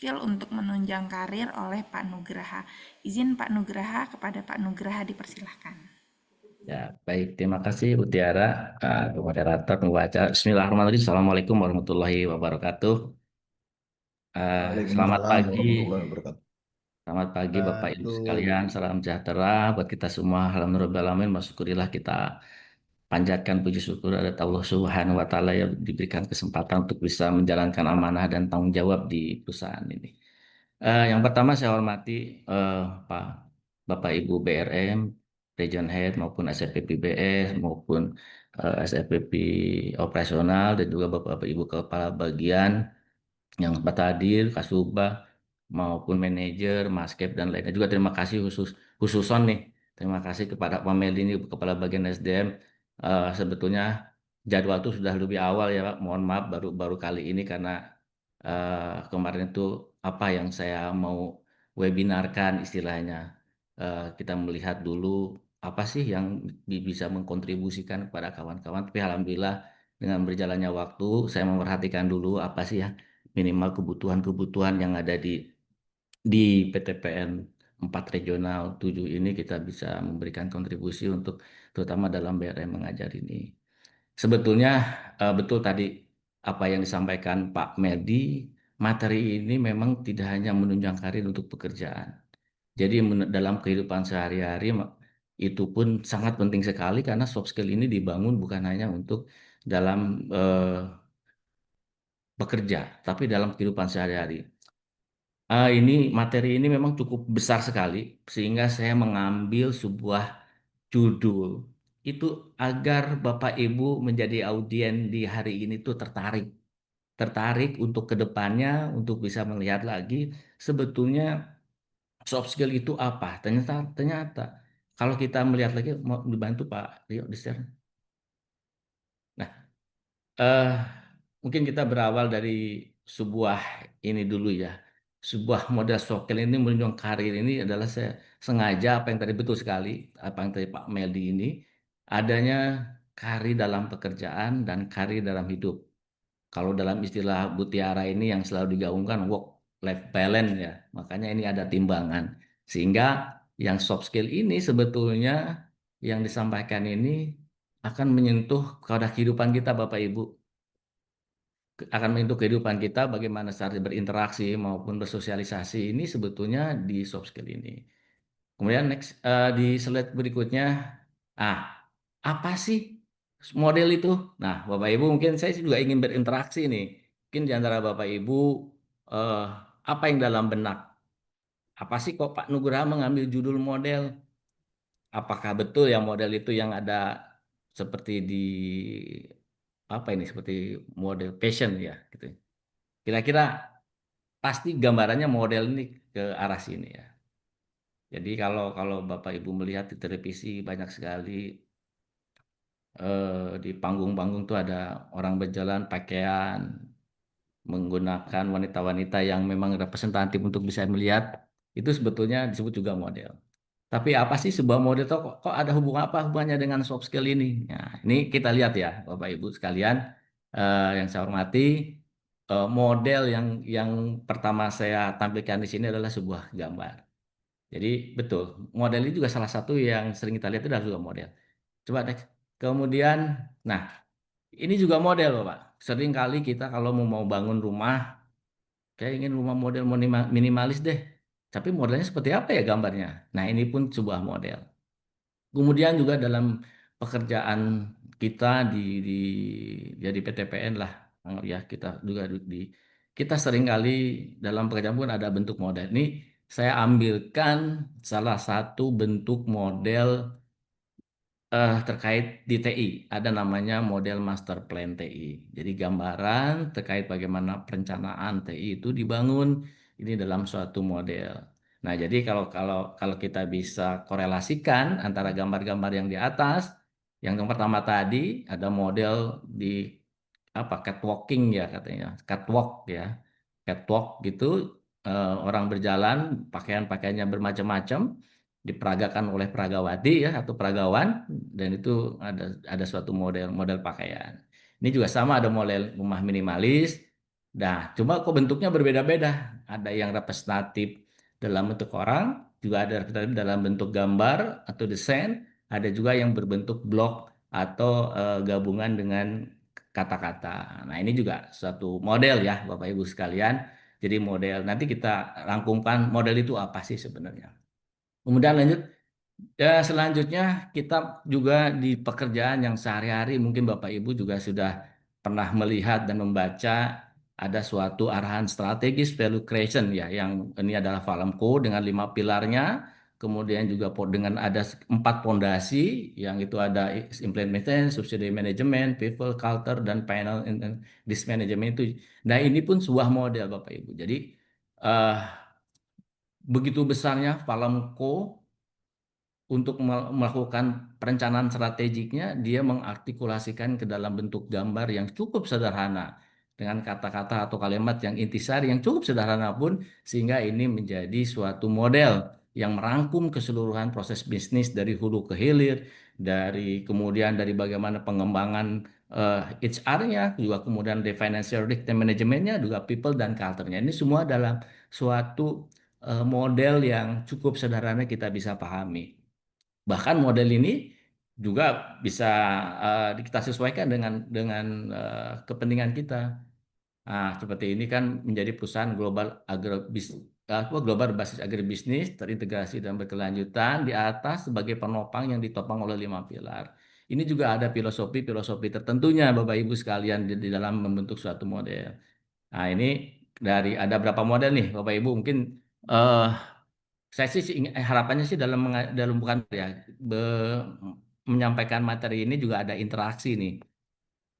skill untuk menunjang karir oleh Pak Nugraha. Izin Pak Nugraha, kepada Pak Nugraha dipersilahkan. Ya, baik. Terima kasih Utiara, moderator pembaca. Bismillahirrahmanirrahim. Assalamualaikum warahmatullahi wabarakatuh. Selamat Waalaikumsalam pagi. warahmatullahi wabarakatuh. Selamat pagi Bapak Ibu Waduh, sekalian. Salam sejahtera buat kita semua. Alhamdulillah, bersyukurillah kita panjatkan puji syukur ada Allah Subhanahu wa taala yang diberikan kesempatan untuk bisa menjalankan amanah dan tanggung jawab di perusahaan ini. Yang pertama saya hormati eh, Pak Bapak Ibu BRM, Region Head maupun SFPP BS maupun SFPP operasional dan juga Bapak Ibu Kepala Bagian yang sempat hadir, Kasubag maupun manajer, Maskep dan lainnya. Juga terima kasih khususon nih. Terima kasih kepada Pak Meli ini Kepala Bagian SDM. Sebetulnya jadwal itu sudah lebih awal ya Pak. Mohon maaf baru kali ini karena kemarin itu apa yang saya mau webinarkan istilahnya. Kita melihat dulu apa sih yang bisa mengkontribusikan kepada kawan-kawan. Tapi alhamdulillah dengan berjalannya waktu saya memperhatikan dulu apa sih ya minimal kebutuhan-kebutuhan yang ada di PTPN 4 regional 7 ini kita bisa memberikan kontribusi untuk terutama dalam BRM mengajar ini. Sebetulnya betul tadi apa yang disampaikan Pak Medi, materi ini memang tidak hanya menunjang karir untuk pekerjaan. Jadi dalam kehidupan sehari-hari itu pun sangat penting sekali karena soft skill ini dibangun bukan hanya untuk dalam bekerja, tapi dalam kehidupan sehari-hari. Ini materi ini memang cukup besar sekali, sehingga saya mengambil sebuah judul itu agar Bapak Ibu menjadi audien di hari ini tuh tertarik untuk ke depannya, untuk bisa melihat lagi sebetulnya soft skill itu apa. Ternyata kalau kita melihat lagi, mau dibantu Pak Rio di share. Nah, eh, mungkin kita berawal dari sebuah ini dulu ya. Sebuah model sosial ini menunjang karir ini adalah saya sengaja apa yang tadi betul sekali, apa yang tadi Pak Meldi ini, adanya karir dalam pekerjaan dan karir dalam hidup. Kalau dalam istilah Mutiara ini yang selalu digaungkan work life balance ya. Makanya ini ada timbangan. Sehingga yang soft skill ini sebetulnya yang disampaikan ini akan menyentuh pada kehidupan kita Bapak Ibu akan menyentuh kehidupan kita bagaimana cara berinteraksi maupun bersosialisasi ini sebetulnya di soft skill ini. Kemudian next di slide berikutnya, ah apa sih model itu? Nah, Bapak Ibu mungkin saya juga ingin berinteraksi nih. Mungkin di antara Bapak Ibu eh, apa yang dalam benak? Apa sih kok Pak Nugraha mengambil judul model? Apakah betul ya model itu yang ada seperti di apa ini seperti model passion ya gitu. Kira-kira pasti gambarannya model ini ke arah sini ya. Jadi kalau kalau Bapak Ibu melihat di televisi banyak sekali di panggung-panggung tuh ada orang berjalan pakaian menggunakan wanita-wanita yang memang representatif untuk bisa melihat itu sebetulnya disebut juga model. Tapi apa sih sebuah model tuh kok ada apa hubungannya dengan soft skill ini? Nah, ini kita lihat ya Bapak Ibu sekalian yang saya hormati model yang pertama saya tampilkan di sini adalah sebuah gambar. Jadi betul, model ini juga salah satu yang sering kita lihat itu adalah juga model. Coba deh. Kemudian, nah ini juga model Pak. Sering kali kita kalau mau bangun rumah, kayak ingin rumah model minimalis deh. Tapi modelnya seperti apa ya gambarnya? Nah ini pun sebuah model. Kemudian juga dalam pekerjaan kita di jadi PTPN lah, ya kita juga kita sering kali dalam pekerjaan pun ada bentuk model. Ini saya ambilkan salah satu bentuk model terkait di TI. Ada namanya model master plan TI. Jadi gambaran terkait bagaimana perencanaan TI itu dibangun ini dalam suatu model. Nah, jadi kalau kita bisa korelasikan antara gambar-gambar yang di atas, yang pertama tadi ada model di apa catwalking ya katanya, catwalk ya, catwalk gitu orang berjalan pakaian-pakaiannya bermacam-macam diperagakan oleh peragawati ya atau peragawan dan itu ada suatu model pakaian. Ini juga sama ada model rumah minimalis Nah, cuma kok bentuknya berbeda-beda. Ada yang representatif dalam bentuk orang, juga ada representatif dalam bentuk gambar atau desain, ada juga yang berbentuk blok atau gabungan dengan kata-kata. Nah, ini juga suatu model ya, Bapak Ibu sekalian. Jadi model, nanti kita rangkumkan model itu apa sih sebenarnya. Kemudian lanjut. Ya, selanjutnya kita juga di pekerjaan yang sehari-hari mungkin Bapak Ibu juga sudah pernah melihat dan membaca ada suatu arahan strategis value creation ya, yang ini adalah Valemco dengan 5 pilarnya, kemudian juga dengan ada 4 pondasi yang itu ada implementation, subsidiary management, people, culture, dan panel and risk management itu. Nah, ini pun sebuah model Bapak Ibu. Jadi eh, begitu besarnya Valemco untuk melakukan perencanaan strategiknya, dia mengartikulasikan ke dalam bentuk gambar yang cukup sederhana dengan kata-kata atau kalimat yang intisari yang cukup sederhana pun, sehingga ini menjadi suatu model yang merangkum keseluruhan proses bisnis dari hulu ke hilir, dari kemudian dari bagaimana pengembangan HR-nya, juga kemudian dari financial risk and manajemennya, juga people dan culture-nya. Ini semua dalam suatu model yang cukup sederhana kita bisa pahami. Bahkan model ini juga bisa kita sesuaikan dengan kepentingan kita. Nah, seperti ini kan menjadi perusahaan global global berbasis agribisnis terintegrasi dan berkelanjutan di atas sebagai penopang yang ditopang oleh 5 pilar. Ini juga ada filosofi-filosofi tertentunya Bapak Ibu sekalian di dalam membentuk suatu model. Nah, ini dari ada berapa model nih Bapak Ibu mungkin eh, saya sih harapannya sih dalam bukan ya menyampaikan materi ini juga ada interaksi nih.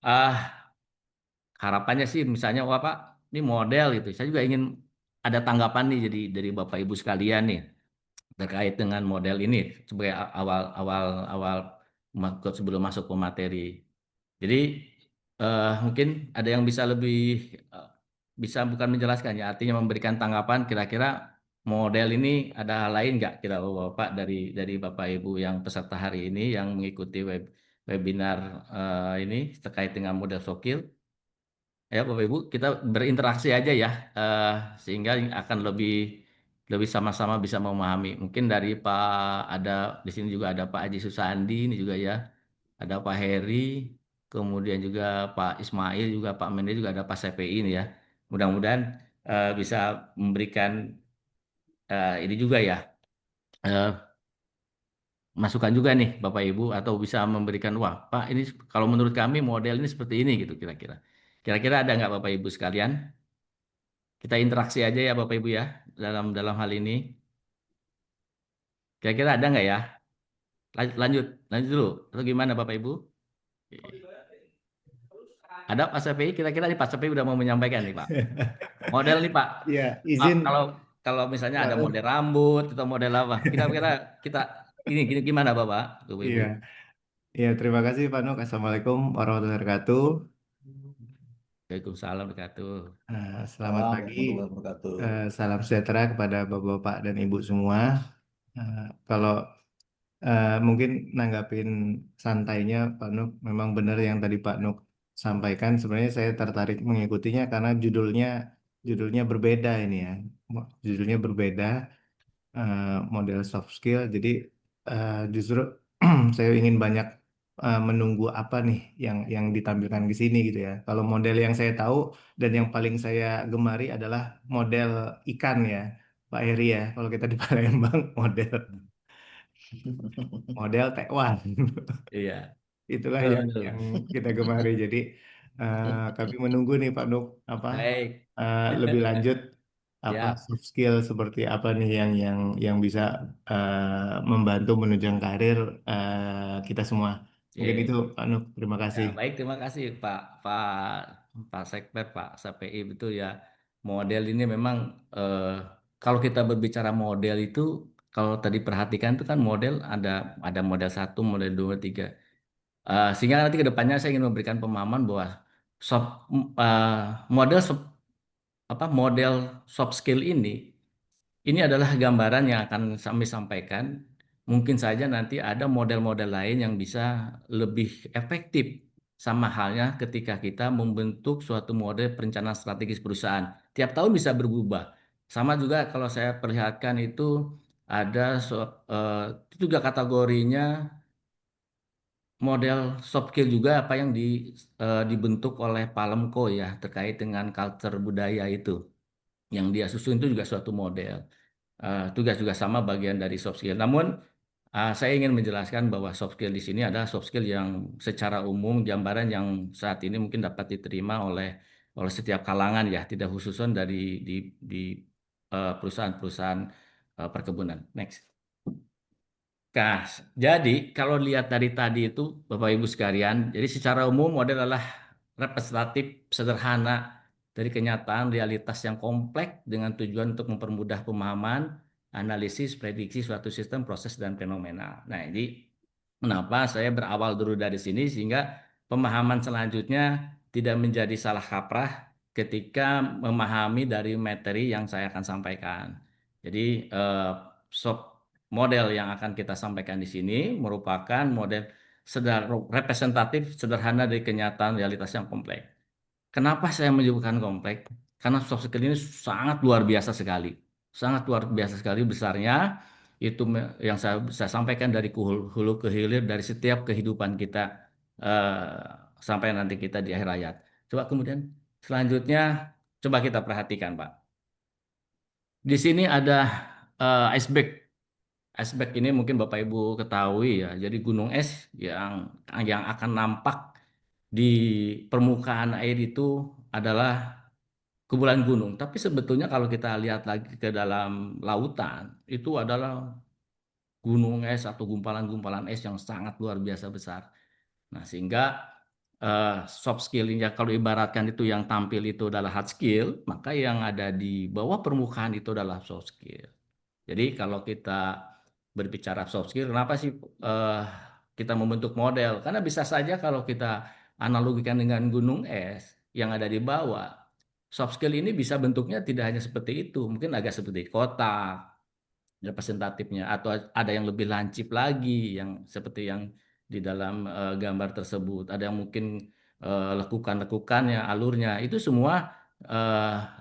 Ah, harapannya sih misalnya wah Pak, ini model gitu. Saya juga ingin ada tanggapan nih jadi dari Bapak Ibu sekalian nih terkait dengan model ini sebagai awal awal awal sebelum masuk ke materi. Jadi mungkin ada yang bisa lebih eh, bisa bukan menjelaskan ya, artinya memberikan tanggapan kira-kira model ini ada hal lain nggak kira Bapak dari Bapak Ibu yang peserta hari ini yang mengikuti webinar ini terkait dengan model sokil. Ya Bapak Ibu kita berinteraksi aja ya eh, sehingga akan lebih lebih sama-sama bisa memahami. Mungkin dari Pak ada di sini juga ada Pak Haji Susandi ini juga ya ada Pak Heri, kemudian juga Pak Ismail, juga Pak Mendes, juga ada Pak CPI ini ya. Mudah-mudahan bisa memberikan ini juga ya, eh, masukan juga nih Bapak Ibu, atau bisa memberikan, wah Pak ini kalau menurut kami model ini seperti ini gitu kira-kira. Kira-kira ada nggak Bapak Ibu sekalian? Kita interaksi aja ya Bapak Ibu ya dalam dalam hal ini. Kira-kira ada nggak ya? Lanjut, lanjut dulu. Atau gimana Bapak Ibu? Ada Pak CPI, kira-kira nih Pak CPI udah mau menyampaikan nih Pak. Model nih Pak. Ya, Pak, izin kalau kalau misalnya ada Pak. model rambut atau model apa, kira-kira kita ini gini gimana Bapak, Ibu? Iya, iya, terima kasih Pak Nuk. Assalamualaikum warahmatullahi wabarakatuh. Waalaikumsalam wabarakatuh. Selamat Salam pagi, warahmatullahi wabarakatuh. salam sejahtera kepada Bapak-bapak dan Ibu semua. Kalau mungkin nanggapin santainya Pak Nuk, memang benar yang tadi Pak Nuk sampaikan. Sebenarnya saya tertarik mengikutinya karena judulnya berbeda ini ya. Judulnya berbeda. Model soft skill. Jadi justru saya ingin banyak menunggu apa nih yang ditampilkan di sini gitu ya. Kalau model yang saya tahu dan yang paling saya gemari adalah model ikan ya, Pak Heri ya. Kalau kita di Palembang model tekwan. Iya, Itulah betul betul. yang kita gemari. Jadi kami menunggu nih Pak Nuk apa Baik, lebih lanjut apa siap. soft skill seperti apa nih yang bisa membantu menunjang karir kita semua. Mungkin itu Iya. Pak Nuk. Terima Ya, kasih. baik, terima kasih Pak Sekber, Pak SPI, betul ya. Model ini memang kalau kita berbicara model itu, kalau tadi perhatikan itu kan model ada model satu, model dua, tiga. Sehingga nanti ke depannya saya ingin memberikan pemahaman bahwa soft eh, model model soft skill ini adalah gambaran yang akan kami sampaikan. Mungkin saja nanti ada model-model lain yang bisa lebih efektif sama halnya ketika kita membentuk suatu model perencanaan strategis perusahaan. Tiap tahun bisa berubah. Sama juga kalau saya perlihatkan itu ada itu juga kategorinya model soft skill juga apa yang dibentuk oleh Palemko ya terkait dengan culture budaya itu. Yang dia susun itu juga suatu model. Tugas juga sama bagian dari soft skill. Namun saya ingin menjelaskan bahwa soft skill di sini adalah soft skill yang secara umum gambaran yang saat ini mungkin dapat diterima oleh setiap kalangan ya, tidak khususan di perusahaan-perusahaan perkebunan. Next. Nah, jadi kalau lihat dari tadi itu Bapak Ibu sekalian, jadi secara umum model adalah representatif sederhana dari kenyataan realitas yang kompleks dengan tujuan untuk mempermudah pemahaman, analisis, prediksi suatu sistem, proses, dan fenomena. Nah, ini kenapa saya berawal dulu dari sini sehingga pemahaman selanjutnya tidak menjadi salah kaprah ketika memahami dari materi yang saya akan sampaikan. Jadi, model yang akan kita sampaikan di sini merupakan model representatif sederhana dari kenyataan realitas yang kompleks. Kenapa saya menyebutkan kompleks? Karena soft skill ini sangat luar biasa sekali. Sangat luar biasa sekali besarnya. Itu yang saya sampaikan dari hulu ke hilir dari setiap kehidupan kita sampai nanti kita di akhir hayat. Coba kemudian selanjutnya coba kita perhatikan, Pak. Di sini ada iceberg. Iceberg ini mungkin Bapak Ibu ketahui ya. Jadi gunung es yang akan nampak di permukaan air itu adalah kumpulan gunung. Tapi sebetulnya kalau kita lihat lagi ke dalam lautan, itu adalah gunung es atau gumpalan-gumpalan es yang sangat luar biasa besar. Nah, sehingga soft skill-nya kalau ibaratkan itu yang tampil itu adalah hard skill, maka yang ada di bawah permukaan itu adalah soft skill. Jadi kalau kita berbicara soft skill, kenapa sih kita membentuk model? Karena bisa saja kalau kita analogikan dengan gunung es yang ada di bawah, soft skill ini bisa bentuknya tidak hanya seperti itu, mungkin agak seperti kotak representatifnya, atau ada yang lebih lancip lagi, yang seperti yang di dalam gambar tersebut. Ada yang mungkin lekukan-lekukannya, alurnya, itu semua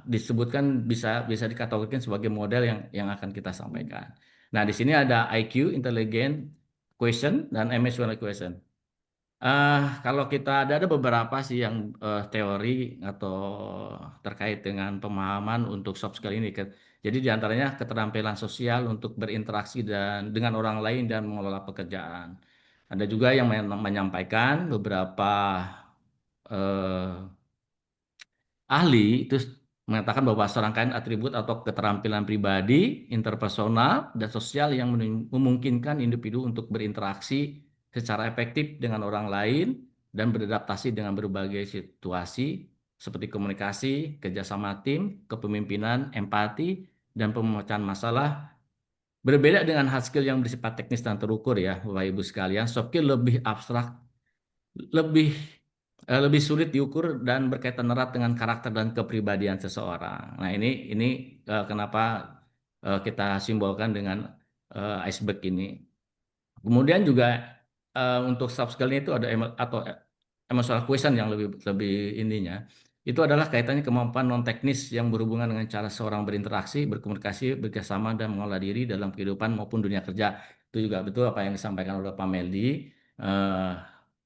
disebutkan bisa dikategorikan sebagai model yang akan kita sampaikan. Nah, di sini ada IQ, intelligent question, dan emotional question. Kalau kita ada beberapa sih yang teori atau terkait dengan pemahaman untuk soft skill ini. Jadi diantaranya keterampilan sosial untuk berinteraksi dengan orang lain dan mengelola pekerjaan. Ada juga yang menyampaikan beberapa eh, ahli itu mengatakan bahwa serangkaian atribut atau keterampilan pribadi, interpersonal, dan sosial yang memungkinkan individu untuk berinteraksi secara efektif dengan orang lain dan beradaptasi dengan berbagai situasi seperti komunikasi, kerjasama tim, kepemimpinan, empati, dan pemecahan masalah. Berbeda dengan hard skill yang bersifat teknis dan terukur ya, Bapak Ibu sekalian, soft skill lebih abstrak, lebih lebih sulit diukur dan berkaitan erat dengan karakter dan kepribadian seseorang. Nah, ini kenapa kita simbolkan dengan iceberg ini. Kemudian juga untuk soft skill-nya itu ada atau emotional question yang lebih lebih ininya. Itu adalah kaitannya kemampuan non teknis yang berhubungan dengan cara seorang berinteraksi, berkomunikasi, bekerjasama dan mengolah diri dalam kehidupan maupun dunia kerja. Itu juga betul apa yang disampaikan oleh Pak Meldi. Eh,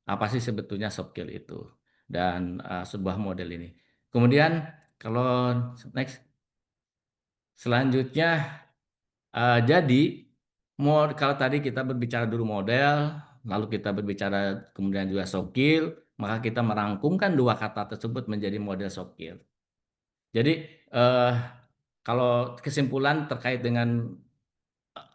apa sih sebetulnya soft skill itu dan sebuah model ini. Kemudian kalau next selanjutnya jadi kalau tadi kita berbicara dulu model, lalu kita berbicara kemudian juga soft skill, maka kita merangkumkan dua kata tersebut menjadi model soft skill. Jadi eh, kalau kesimpulan terkait dengan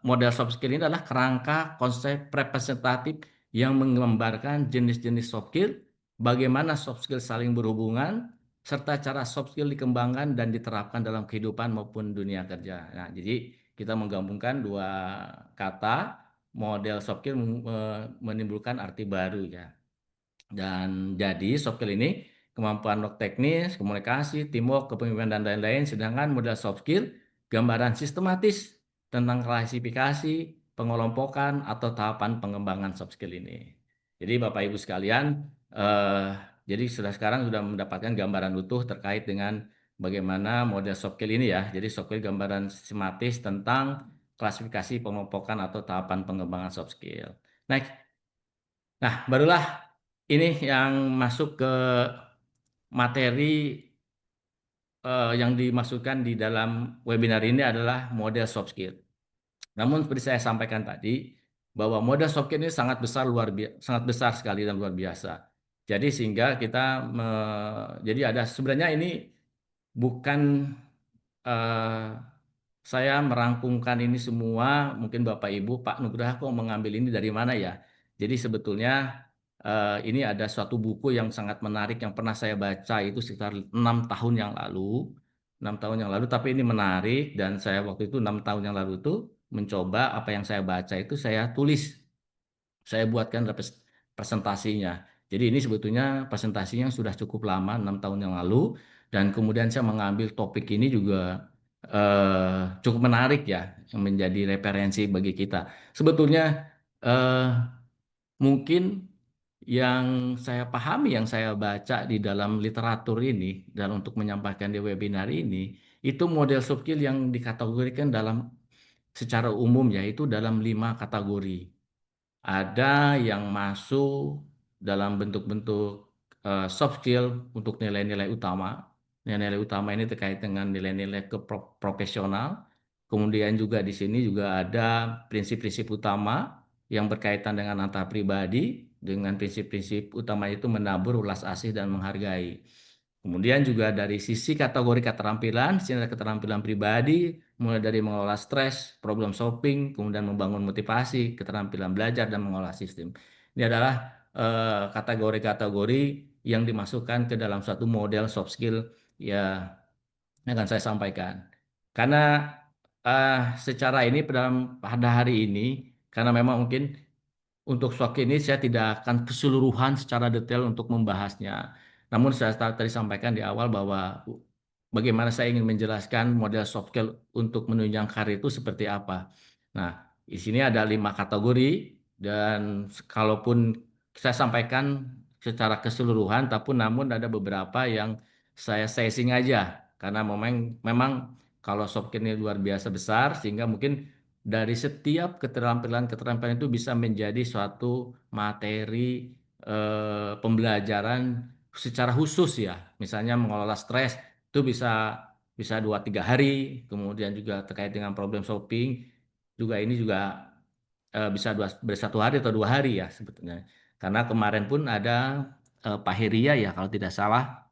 model soft skill ini adalah kerangka konsep representatif yang menggambarkan jenis-jenis soft skill, bagaimana soft skill saling berhubungan, serta cara soft skill dikembangkan dan diterapkan dalam kehidupan maupun dunia kerja. Nah, jadi kita menggabungkan dua kata, model soft skill menimbulkan arti baru ya. Dan jadi soft skill ini kemampuan teknis, komunikasi, teamwork, kepemimpinan dan lain-lain. Sedangkan model soft skill gambaran sistematis tentang klasifikasi, pengelompokan atau tahapan pengembangan soft skill ini. Jadi Bapak Ibu sekalian, Eh, jadi sudah sekarang sudah mendapatkan gambaran utuh terkait dengan bagaimana model soft skill ini ya. Jadi soft skill gambaran sistematis tentang klasifikasi pengelompokan atau tahapan pengembangan soft skill. Next. Nah, barulah ini yang masuk ke materi yang dimasukkan di dalam webinar ini adalah model soft skill. Namun seperti saya sampaikan tadi bahwa model soft skill ini sangat besar sangat besar sekali dan luar biasa. Jadi sehingga kita jadi ada sebenarnya ini bukan eh, saya merangkumkan ini semua, mungkin Bapak Ibu, Pak Nugraha kok mengambil ini dari mana ya? Jadi sebetulnya ini ada suatu buku yang sangat menarik yang pernah saya baca itu sekitar 6 tahun yang lalu. 6 tahun yang lalu, tapi ini menarik dan saya waktu itu 6 tahun yang lalu itu mencoba apa yang saya baca itu saya tulis, saya buatkan presentasinya. Jadi ini sebetulnya presentasinya sudah cukup lama, 6 tahun yang lalu, dan kemudian saya mengambil topik ini juga cukup menarik ya, yang menjadi referensi bagi kita. Sebetulnya eh, mungkin yang saya pahami, yang saya baca di dalam literatur ini, dan untuk menyampaikan di webinar ini, itu model soft skill yang dikategorikan dalam secara umum yaitu dalam 5 kategori. Ada yang masuk dalam bentuk-bentuk soft skill untuk nilai-nilai utama. Nilai-nilai utama ini terkait dengan nilai-nilai profesional. Kemudian juga di sini juga ada prinsip-prinsip utama yang berkaitan dengan antar pribadi, dengan prinsip-prinsip utama itu menabur, ulas asih, dan menghargai. Kemudian juga dari sisi kategori keterampilan, sini ada keterampilan pribadi, mulai dari mengelola stres, problem solving, kemudian membangun motivasi, keterampilan belajar, dan mengolah sistem. Ini adalah kategori-kategori yang dimasukkan ke dalam suatu model soft skill ya yang akan saya sampaikan. Karena secara ini pada hari ini, karena memang mungkin untuk shock ini saya tidak akan keseluruhan secara detail untuk membahasnya. Namun saya tadi sampaikan di awal bahwa bagaimana saya ingin menjelaskan model soft skill untuk menunjang karir itu seperti apa. Nah, di sini ada 5 kategori dan kalaupun saya sampaikan secara keseluruhan, tapi namun ada beberapa yang saya sizing aja karena memang kalau soft skill ini luar biasa besar sehingga mungkin dari setiap keterampilan-keterampilan itu bisa menjadi suatu materi pembelajaran secara khusus ya. Misalnya mengelola stres itu bisa bisa 2-3 hari. Kemudian juga terkait dengan problem solving juga ini juga bisa bersatu hari atau 2 hari ya sebetulnya. Karena kemarin pun ada Pak Heria ya kalau tidak salah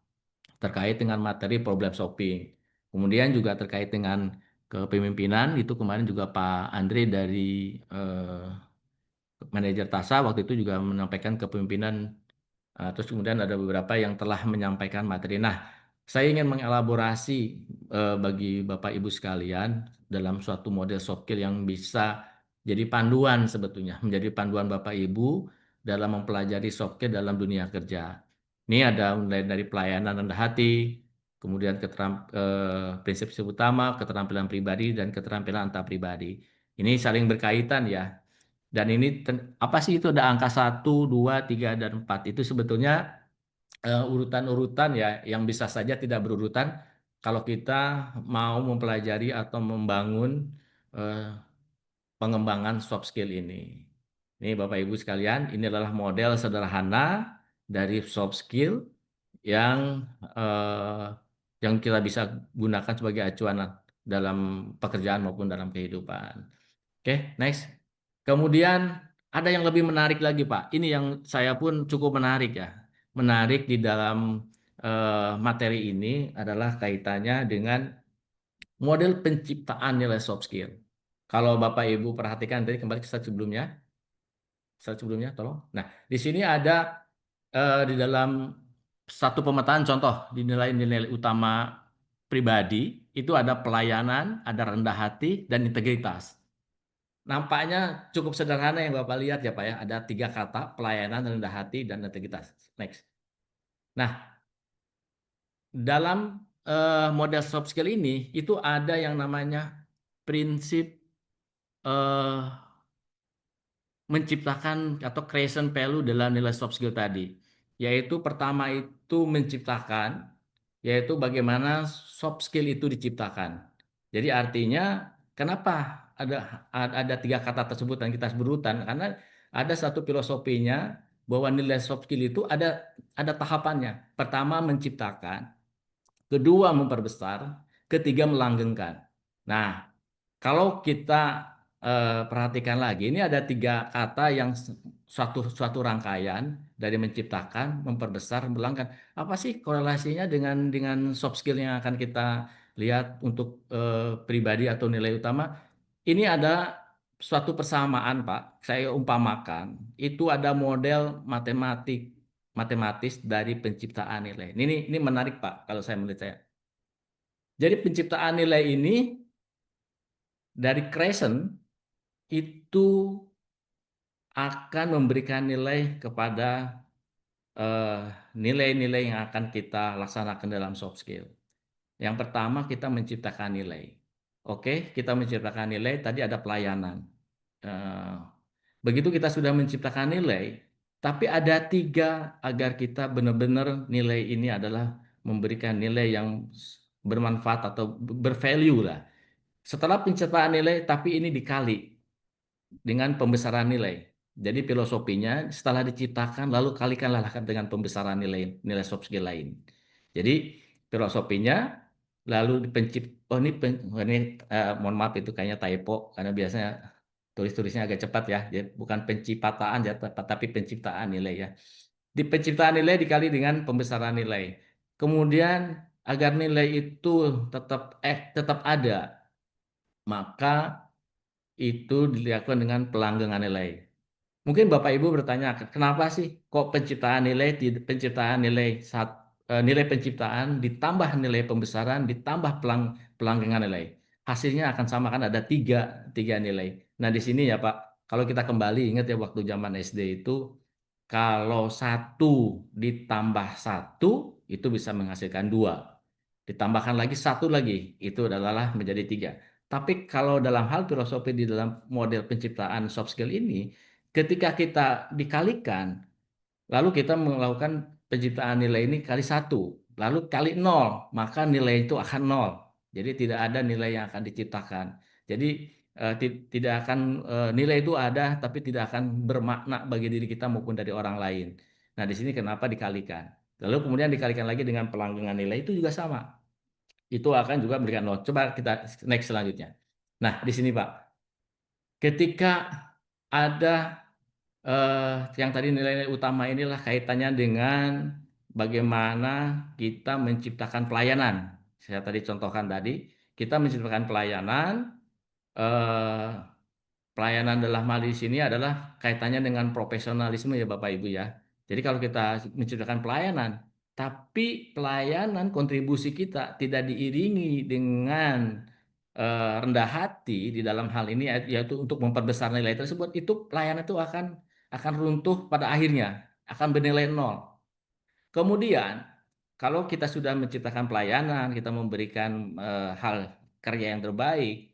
terkait dengan materi problem solving. Kemudian juga terkait dengan kepemimpinan itu kemarin juga Pak Andre dari manajer TASA waktu itu juga menyampaikan kepemimpinan. Terus kemudian ada beberapa yang telah menyampaikan materi. Nah, saya ingin mengelaborasi bagi Bapak Ibu sekalian dalam suatu model soft skill yang bisa jadi panduan sebetulnya, menjadi panduan Bapak Ibu dalam mempelajari soft skill dalam dunia kerja. Ini ada mulai dari pelayanan rendah hati, kemudian prinsip-prinsip utama, keterampilan pribadi, dan keterampilan antar pribadi. Ini saling berkaitan ya. Dan ini apa sih itu ada angka 1, 2, 3, dan 4. Itu sebetulnya urutan-urutan ya yang bisa saja tidak berurutan kalau kita mau mempelajari atau membangun eh, pengembangan soft skill ini. Ini Bapak Ibu sekalian, ini adalah model sederhana dari soft skill yang eh, yang kita bisa gunakan sebagai acuan dalam pekerjaan maupun dalam kehidupan. Oke, next. Kemudian ada yang lebih menarik lagi, Pak. Ini yang saya pun cukup menarik ya. Menarik di dalam materi ini adalah kaitannya dengan model penciptaan nilai soft skill. Kalau Bapak Ibu perhatikan tadi kembali ke slide sebelumnya, tolong. Nah, di sini ada di dalam satu pemetaan contoh di nilai-nilai utama pribadi itu ada pelayanan, ada rendah hati, dan integritas. Nampaknya cukup sederhana yang Bapak lihat ya Pak ya. Ada 3 kata, pelayanan, rendah hati, dan integritas. Next. Nah, dalam model soft skill ini, itu ada yang namanya prinsip eh, menciptakan atau creation value dalam nilai soft skill tadi. yaitu pertama itu menciptakan, yaitu bagaimana soft skill itu diciptakan. Jadi artinya kenapa ada tiga kata tersebut dan kita berurutan? Karena ada satu filosofinya bahwa nilai soft skill itu ada tahapannya. Pertama menciptakan, kedua memperbesar, ketiga melanggengkan. Nah, kalau kita perhatikan lagi, ini ada tiga kata yang suatu suatu rangkaian dari menciptakan, memperbesar, melanggengkan. Apa sih korelasinya dengan soft skill yang akan kita lihat untuk pribadi atau nilai utama? Ini ada suatu persamaan, Pak. Saya umpamakan, itu ada model matematis dari penciptaan nilai. Ini menarik, Pak, kalau saya melihat saya. Jadi penciptaan nilai ini dari Crescent itu akan memberikan nilai kepada eh, nilai-nilai yang akan kita laksanakan dalam soft skill. Yang pertama kita menciptakan nilai. Oke, kita menciptakan nilai, tadi ada pelayanan. Eh, Begitu kita sudah menciptakan nilai, tapi ada tiga agar kita benar-benar nilai ini adalah memberikan nilai yang bermanfaat atau bervalue lah. Setelah penciptaan nilai, tapi ini dikali dengan pembesaran nilai. Jadi filosofinya setelah diciptakan lalu kalikanlah dengan pembesaran nilai nilai soft skill lain. Jadi filosofinya lalu oh ini, mohon maaf itu kayaknya typo karena biasanya tulis-tulisnya agak cepat ya. Jadi bukan penciptaan ya, tapi penciptaan nilai ya. Di penciptaan nilai dikali dengan pembesaran nilai. Kemudian agar nilai itu tetap ada, maka itu dilakukan dengan pelanggengan nilai. Mungkin Bapak Ibu bertanya, kenapa sih kok penciptaan nilai nilai penciptaan ditambah nilai pembesaran ditambah pelanggengan nilai. Hasilnya akan sama kan ada tiga nilai. Nah di sini ya Pak, kalau kita kembali ingat ya waktu zaman SD itu kalau satu ditambah satu itu bisa menghasilkan dua. Ditambahkan lagi satu lagi itu adalah menjadi tiga. Tapi kalau dalam hal filosofi di dalam model penciptaan soft skill ini, ketika kita dikalikan, lalu kita melakukan penciptaan nilai ini kali satu, lalu kali nol, maka nilai itu akan nol. Jadi tidak ada nilai yang akan diciptakan. Jadi tidak akan nilai itu ada, tapi tidak akan bermakna bagi diri kita maupun dari orang lain. Nah, di sini kenapa dikalikan? Lalu kemudian dikalikan lagi dengan pelanggengan nilai itu juga sama. Itu akan juga memberikan nol. Coba kita next selanjutnya. Nah, di sini Pak, ketika ada yang tadi nilai-nilai utama inilah kaitannya dengan bagaimana kita menciptakan pelayanan. Saya tadi contohkan tadi, kita menciptakan pelayanan, eh, pelayanan dalam hal di sini adalah kaitannya dengan profesionalisme ya Bapak Ibu ya. Jadi kalau kita menciptakan pelayanan, tapi pelayanan kontribusi kita tidak diiringi dengan rendah hati di dalam hal ini yaitu untuk memperbesar nilai tersebut, itu pelayanan itu akan runtuh pada akhirnya, akan bernilai nol. Kemudian kalau kita sudah menciptakan pelayanan, kita memberikan hal kerja yang terbaik,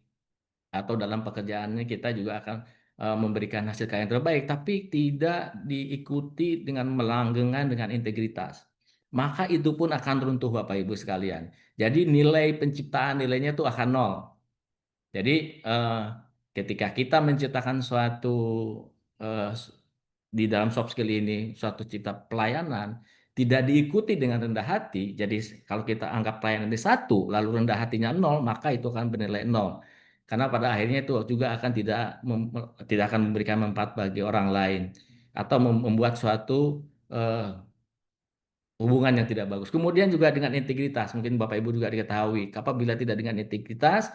atau dalam pekerjaannya kita juga akan memberikan hasil karya yang terbaik, tapi tidak diikuti dengan melanggengan dengan integritas. Maka itu pun akan runtuh Bapak Ibu sekalian. Jadi nilai penciptaan nilainya itu akan nol. Jadi ketika kita menciptakan suatu eh, di dalam soft skill ini suatu cipta pelayanan tidak diikuti dengan rendah hati. Jadi kalau kita anggap pelayanan di satu lalu rendah hatinya nol, maka itu akan bernilai nol. Karena pada akhirnya itu juga akan tidak akan memberikan manfaat bagi orang lain atau membuat suatu eh, hubungan yang tidak bagus. Kemudian juga dengan integritas, mungkin Bapak Ibu juga diketahui, apabila tidak dengan integritas,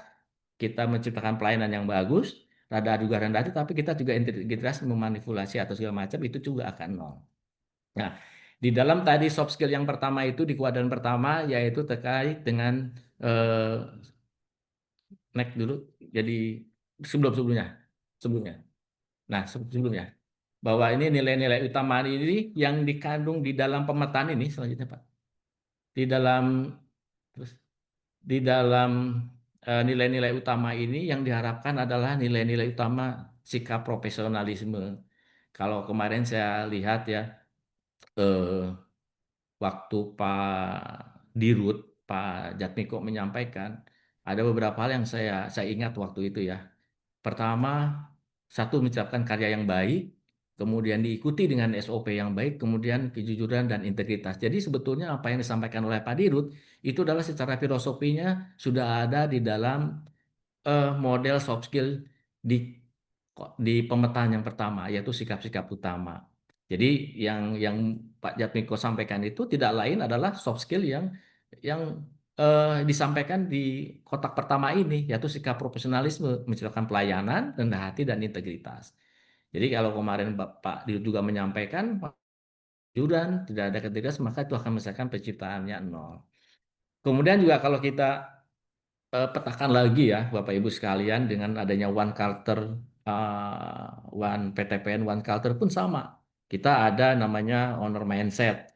kita menciptakan pelayanan yang bagus, rada juga rendah hati, tapi kita juga integritas memanipulasi atau segala macam, itu juga akan nol. Nah, di dalam tadi soft skill yang pertama itu di kuadran pertama yaitu terkait dengan eh, next dulu, jadi sebelumnya, sebelumnya. Nah, sebelumnya bahwa ini nilai-nilai utama ini yang dikandung di dalam pemetaan ini selanjutnya Pak. Di dalam terus di dalam nilai-nilai utama ini yang diharapkan adalah nilai-nilai utama sikap profesionalisme. Kalau kemarin saya lihat ya eh, waktu Pak Dirut, Pak Jatmiko menyampaikan, ada beberapa hal yang saya ingat waktu itu ya. Pertama, satu menciptakan karya yang baik, kemudian diikuti dengan SOP yang baik, kemudian kejujuran dan integritas. Jadi sebetulnya apa yang disampaikan oleh Pak Dirut itu adalah secara filosofinya sudah ada di dalam model soft skill di di pemetaan yang pertama, yaitu sikap-sikap utama. Jadi yang Pak Jatmiko sampaikan itu tidak lain adalah soft skill yang disampaikan di kotak pertama ini, yaitu sikap profesionalisme, menciptakan pelayanan, rendah hati, dan integritas. Jadi kalau kemarin Pak Dirut juga menyampaikan, juran tidak ada integritas, maka itu akan menyelesaikan penciptaannya nol. Kemudian juga kalau kita petakan lagi ya Bapak Ibu sekalian dengan adanya One Culture, One PTPN, One Culture pun sama. Kita ada namanya owner mindset.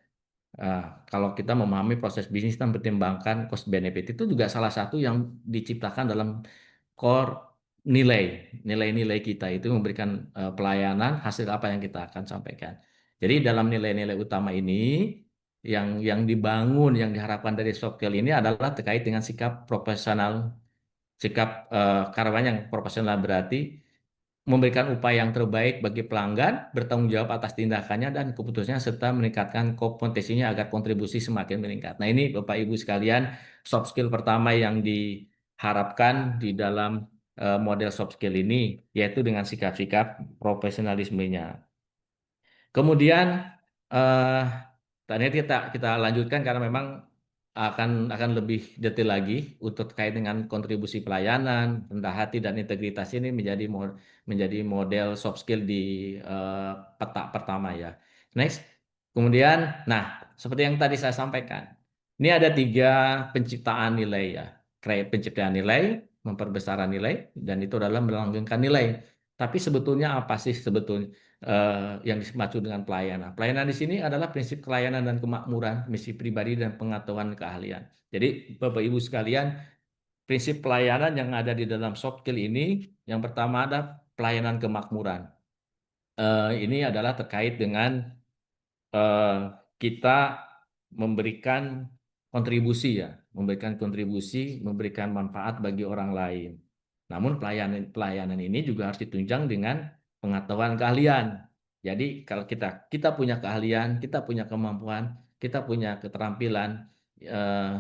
Kalau kita memahami proses bisnis dan pertimbangkan cost benefit itu juga salah satu yang diciptakan dalam core nilai, nilai-nilai kita itu memberikan pelayanan hasil apa yang kita akan sampaikan. Jadi dalam nilai-nilai utama ini yang dibangun, yang diharapkan dari soft skill ini adalah terkait dengan sikap profesional, sikap karyawan yang profesional berarti memberikan upaya yang terbaik bagi pelanggan, bertanggung jawab atas tindakannya dan keputusannya, serta meningkatkan kompetensinya agar kontribusi semakin meningkat. Nah ini Bapak Ibu sekalian, soft skill pertama yang diharapkan di dalam model soft skill ini, yaitu dengan sikap-sikap profesionalismenya. Kemudian eh tadi kita lanjutkan karena memang akan lebih detail lagi untuk terkait dengan kontribusi pelayanan, rendah hati dan integritas ini menjadi model soft skill di eh, peta pertama ya. Next. Kemudian, nah seperti yang tadi saya sampaikan, ini ada 3 penciptaan nilai ya. Penciptaan nilai, memperbesaran nilai, dan itu adalah melanggengkan nilai. Tapi sebetulnya apa sih sebetulnya yang dimaksud dengan pelayanan? Pelayanan di sini adalah prinsip pelayanan dan kemakmuran, misi pribadi dan pengetahuan keahlian. Jadi Bapak Ibu sekalian, prinsip pelayanan yang ada di dalam soft skill ini, yang pertama ada pelayanan kemakmuran. Ini adalah terkait dengan eh, kita memberikan kontribusi ya, memberikan manfaat bagi orang lain. Namun pelayanan ini juga harus ditunjang dengan pengetahuan keahlian. Jadi kalau kita punya keahlian, kita punya kemampuan, kita punya keterampilan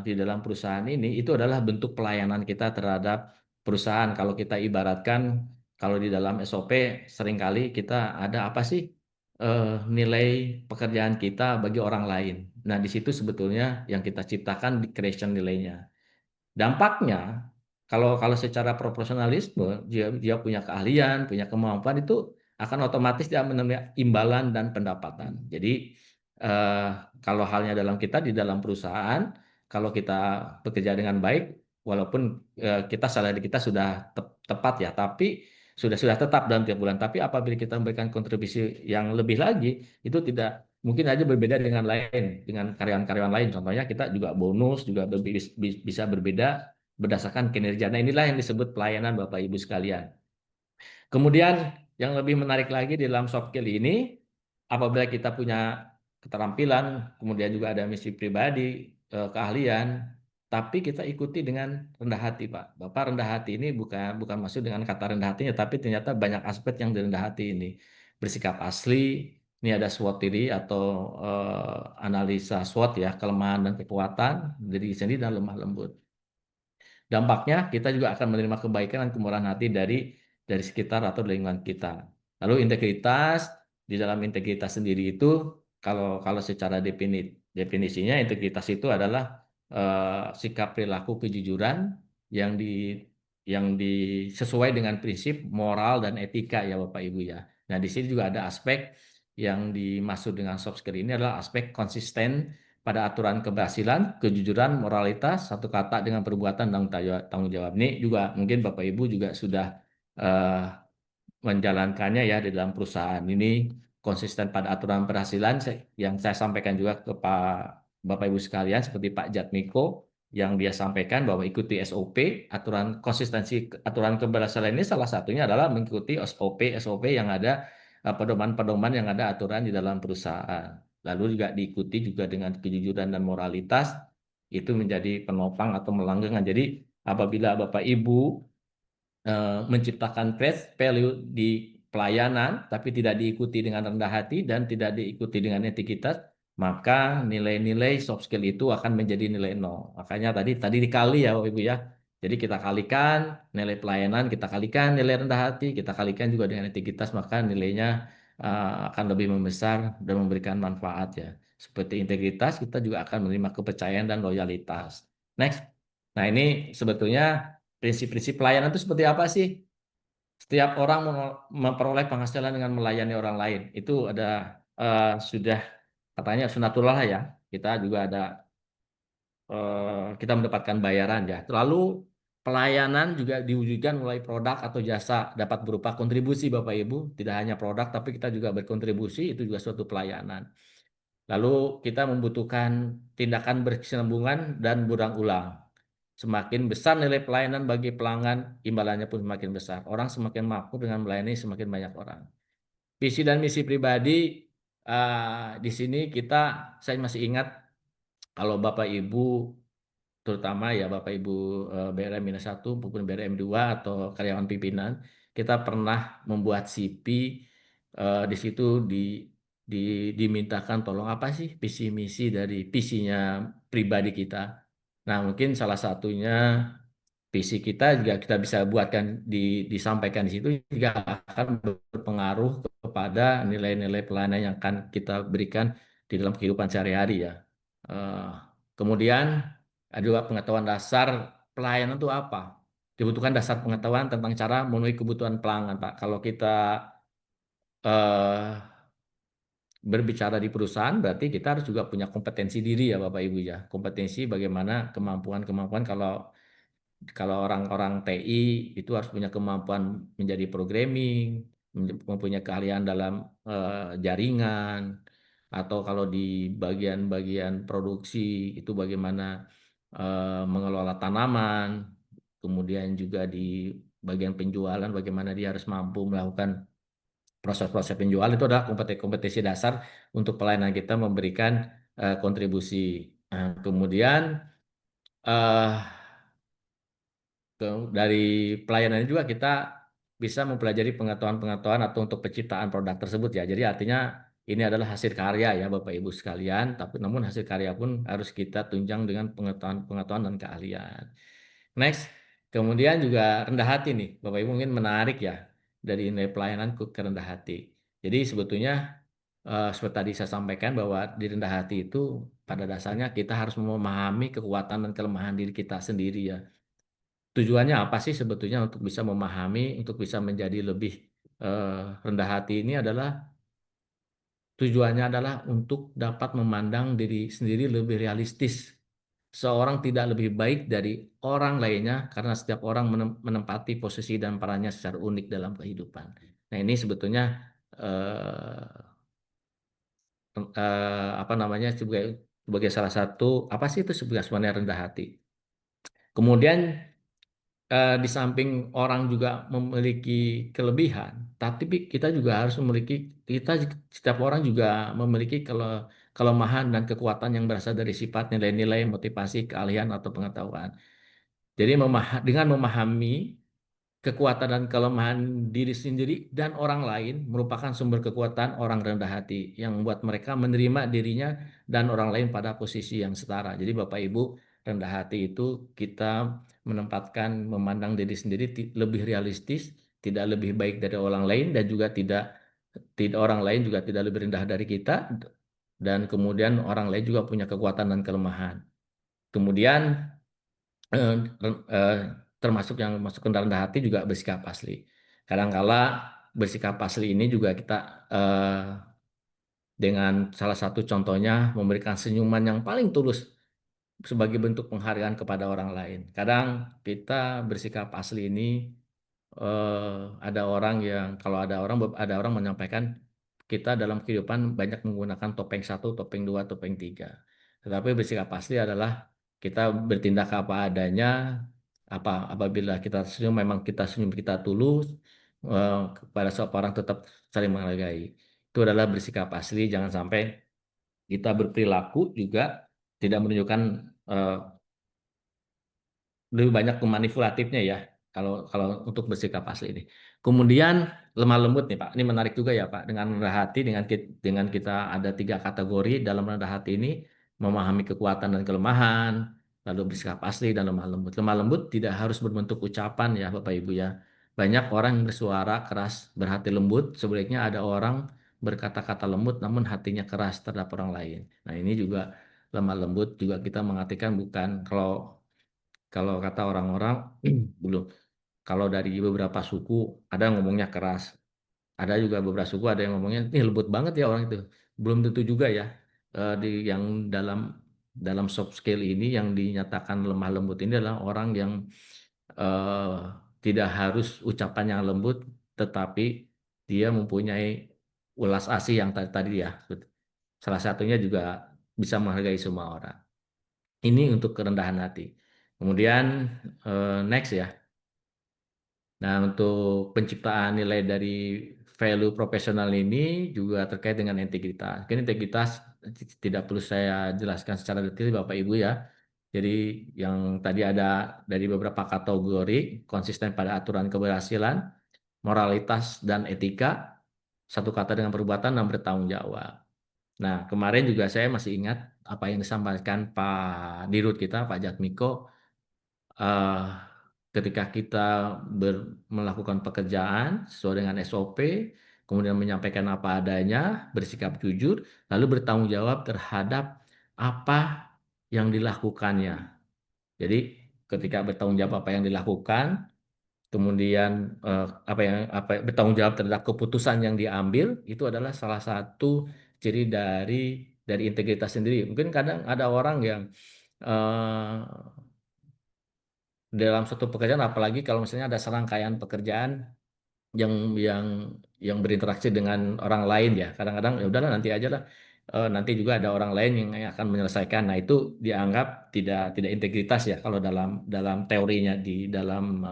di dalam perusahaan ini, itu adalah bentuk pelayanan kita terhadap perusahaan. Kalau kita ibaratkan, kalau di dalam SOP seringkali kita ada apa sih nilai pekerjaan kita bagi orang lain. Nah, di situ sebetulnya yang kita ciptakan di creation nilainya. Dampaknya, kalau secara proporsionalisme, dia punya keahlian, punya kemampuan, itu akan otomatis dia menerima imbalan dan pendapatan. Jadi, eh, kalau halnya di dalam perusahaan, kalau kita bekerja dengan baik, walaupun salary kita sudah tepat ya, tapi sudah tetap dalam tiap bulan. Tapi apabila kita memberikan kontribusi yang lebih lagi, itu tidak mungkin aja berbeda dengan karyawan-karyawan lain. Contohnya kita juga bonus juga bisa berbeda berdasarkan kinerja. Nah, inilah yang disebut pelayanan Bapak Ibu sekalian. Kemudian yang lebih menarik lagi di dalam soft skill ini, apabila kita punya keterampilan, kemudian juga ada misi pribadi, keahlian, tapi kita ikuti dengan rendah hati, Pak. Bapak rendah hati ini bukan maksud dengan kata rendah hatinya, tapi ternyata banyak aspek yang di rendah hati ini. Bersikap asli, ini ada SWOT diri atau analisa SWOT ya, kelemahan dan kekuatan diri sendiri dan lemah lembut. Dampaknya kita juga akan menerima kebaikan dan kemurahan hati dari sekitar atau lingkungan kita. Lalu integritas, di dalam integritas sendiri itu kalau secara definisinya integritas itu adalah sikap perilaku kejujuran yang di sesuai dengan prinsip moral dan etika ya Bapak Ibu ya. Nah, di sini juga ada aspek yang dimaksud dengan soft skill ini adalah aspek konsisten pada aturan keberhasilan, kejujuran, moralitas, satu kata dengan perbuatan dan tanggung jawab. Ini juga mungkin Bapak Ibu juga sudah eh, menjalankannya ya di dalam perusahaan ini, konsisten pada aturan keberhasilan yang saya sampaikan juga ke Bapak Ibu sekalian seperti Pak Jatmiko yang dia sampaikan bahwa ikuti SOP, aturan keberhasilan ini salah satunya adalah mengikuti SOP yang ada, pedoman-pedoman yang ada aturan di dalam perusahaan. lalu juga diikuti juga dengan kejujuran dan moralitas, itu menjadi penopang atau melanggengan. Jadi apabila Bapak Ibu menciptakan value di pelayanan, tapi tidak diikuti dengan rendah hati dan tidak diikuti dengan integritas, maka nilai-nilai soft skill itu akan menjadi nilai nol. Makanya tadi dikali ya Bapak Ibu ya. Jadi kita kalikan nilai pelayanan, kita kalikan nilai rendah hati, kita kalikan juga dengan integritas, maka nilainya akan lebih membesar dan memberikan manfaat ya. Seperti integritas, kita juga akan menerima kepercayaan dan loyalitas. Next. Nah, ini sebetulnya prinsip-prinsip pelayanan itu seperti apa sih? Setiap orang memperoleh penghasilan dengan melayani orang lain. Itu ada sudah katanya sunatullah ya. Kita juga ada kita mendapatkan bayaran ya. Lalu pelayanan juga diwujudkan mulai produk atau jasa dapat berupa kontribusi Bapak Ibu. Tidak hanya produk tapi kita juga berkontribusi, itu juga suatu pelayanan. Lalu kita membutuhkan tindakan berkesinambungan dan berulang-ulang. Semakin besar nilai pelayanan bagi pelanggan, imbalannya pun semakin besar. Orang semakin mampu dengan melayani semakin banyak orang. Visi dan misi pribadi di sini saya masih ingat kalau Bapak Ibu, terutama ya Bapak Ibu BRM-1 maupun BRM2 atau karyawan pimpinan, kita pernah membuat CP di situ dimintakan tolong apa sih visi misi dari visinya pribadi kita. Nah, mungkin salah satunya visi kita juga kita bisa buatkan disampaikan di situ juga akan berpengaruh kepada nilai-nilai pelayanan yang akan kita berikan di dalam kehidupan sehari-hari ya. Eh, Kemudian ada juga pengetahuan dasar pelayanan itu apa? Dibutuhkan dasar pengetahuan tentang cara memenuhi kebutuhan pelanggan, Pak. Kalau kita eh, berbicara di perusahaan berarti kita harus juga punya kompetensi diri ya Bapak Ibu ya. Kompetensi bagaimana kemampuan-kemampuan kalau orang-orang TI itu harus punya kemampuan menjadi programming, mempunyai keahlian dalam jaringan, atau kalau di bagian-bagian produksi itu bagaimana mengelola tanaman, kemudian juga di bagian penjualan bagaimana dia harus mampu melakukan proses-proses penjualan. Itu adalah kompetensi dasar untuk pelayanan kita memberikan kontribusi. Kemudian eh, dari pelayanan juga kita bisa mempelajari pengetahuan-pengetahuan atau untuk penciptaan produk tersebut ya. Jadi artinya ini adalah hasil karya ya Bapak Ibu sekalian, tapi namun hasil karya pun harus kita tunjang dengan pengetahuan-pengetahuan dan keahlian. Next, kemudian juga rendah hati nih, Bapak Ibu mungkin menarik ya dari nilai pelayanan ke rendah hati. Jadi sebetulnya seperti tadi saya sampaikan bahwa di rendah hati itu pada dasarnya kita harus memahami kekuatan dan kelemahan diri kita sendiri ya. Tujuannya apa sih sebetulnya untuk bisa memahami, untuk bisa menjadi lebih rendah hati ini adalah tujuannya adalah untuk dapat memandang diri sendiri lebih realistis. Seorang tidak lebih baik dari orang lainnya karena setiap orang menempati posisi dan perannya secara unik dalam kehidupan. Nah, ini sebetulnya apa namanya sebagai salah satu apa sih itu sebenarnya rendah hati. Kemudian di samping orang juga memiliki kelebihan, tapi kita juga harus kita setiap orang juga memiliki kelemahan dan kekuatan yang berasal dari sifat nilai-nilai, motivasi, keahlian atau pengetahuan. Jadi dengan memahami kekuatan dan kelemahan diri sendiri dan orang lain merupakan sumber kekuatan orang rendah hati yang membuat mereka menerima dirinya dan orang lain pada posisi yang setara. Jadi Bapak Ibu, rendah hati itu kita menempatkan memandang diri sendiri lebih realistis, tidak lebih baik dari orang lain dan juga tidak tidak orang lain juga tidak lebih rendah dari kita, dan kemudian orang lain juga punya kekuatan dan kelemahan. Kemudian eh, eh, termasuk yang masuk ke rendah hati juga bersikap asli. Kadangkala bersikap asli ini juga kita dengan salah satu contohnya memberikan senyuman yang paling tulus sebagai bentuk penghargaan kepada orang lain. Kadang kita bersikap asli ini ada orang yang kalau ada orang menyampaikan kita dalam kehidupan banyak menggunakan topeng satu, topeng dua, topeng tiga. Tetapi bersikap asli adalah kita bertindak apa adanya, apabila kita senyum memang kita senyum kita tulus, kepada seorang tetap saling menghargai. Itu adalah bersikap asli, jangan sampai kita berperilaku juga tidak menunjukkan eh, lebih banyak ke manipulatifnya ya kalau kalau untuk bersikap asli ini. Kemudian lemah lembut nih Pak, ini menarik juga ya Pak. Dengan rendah hati dengan kita ada 3 kategori dalam rendah hati ini, memahami kekuatan dan kelemahan, lalu bersikap asli dan lemah lembut. Lemah lembut tidak harus berbentuk ucapan ya Bapak Ibu ya. Banyak orang yang bersuara keras, berhati lembut, sebaliknya ada orang berkata-kata lembut namun hatinya keras terhadap orang lain. Nah ini juga lemah lembut juga kita mengartikan bukan kalau kalau kata orang-orang belum. Kalau dari beberapa suku ada yang ngomongnya keras, ada juga beberapa suku ada yang ngomongnya ini lembut banget ya orang itu. Belum tentu juga ya di yang dalam dalam soft skill ini yang dinyatakan lemah lembut ini adalah orang yang eh, tidak harus ucapan yang lembut, tetapi dia mempunyai ulas asih yang tadi tadi ya. Salah satunya juga bisa menghargai semua orang. Ini untuk kerendahan hati. Kemudian next ya. Nah, untuk penciptaan nilai dari value profesional ini juga terkait dengan integritas. Mungkin integritas tidak perlu saya jelaskan secara detail Bapak Ibu ya. Jadi yang tadi ada dari beberapa kategori, konsisten pada aturan keberhasilan, moralitas dan etika, satu kata dengan perbuatan dan bertanggung jawab. Nah, kemarin juga saya masih ingat apa yang disampaikan Pak Dirut kita, Pak Jatmiko, eh, ketika kita melakukan pekerjaan sesuai dengan SOP, kemudian menyampaikan apa adanya, bersikap jujur, lalu bertanggung jawab terhadap apa yang dilakukannya. Jadi, ketika bertanggung jawab apa yang dilakukan, kemudian bertanggung jawab terhadap keputusan yang diambil, itu adalah salah satu ciri dari integritas sendiri. Mungkin kadang ada orang yang eh, dalam suatu pekerjaan, apalagi kalau misalnya ada serangkaian pekerjaan yang yang yang berinteraksi dengan orang lain ya, kadang-kadang ya udahlah nanti aja lah. Nanti juga ada orang lain yang akan menyelesaikan. Nah itu dianggap tidak integritas ya kalau dalam dalam teorinya di dalam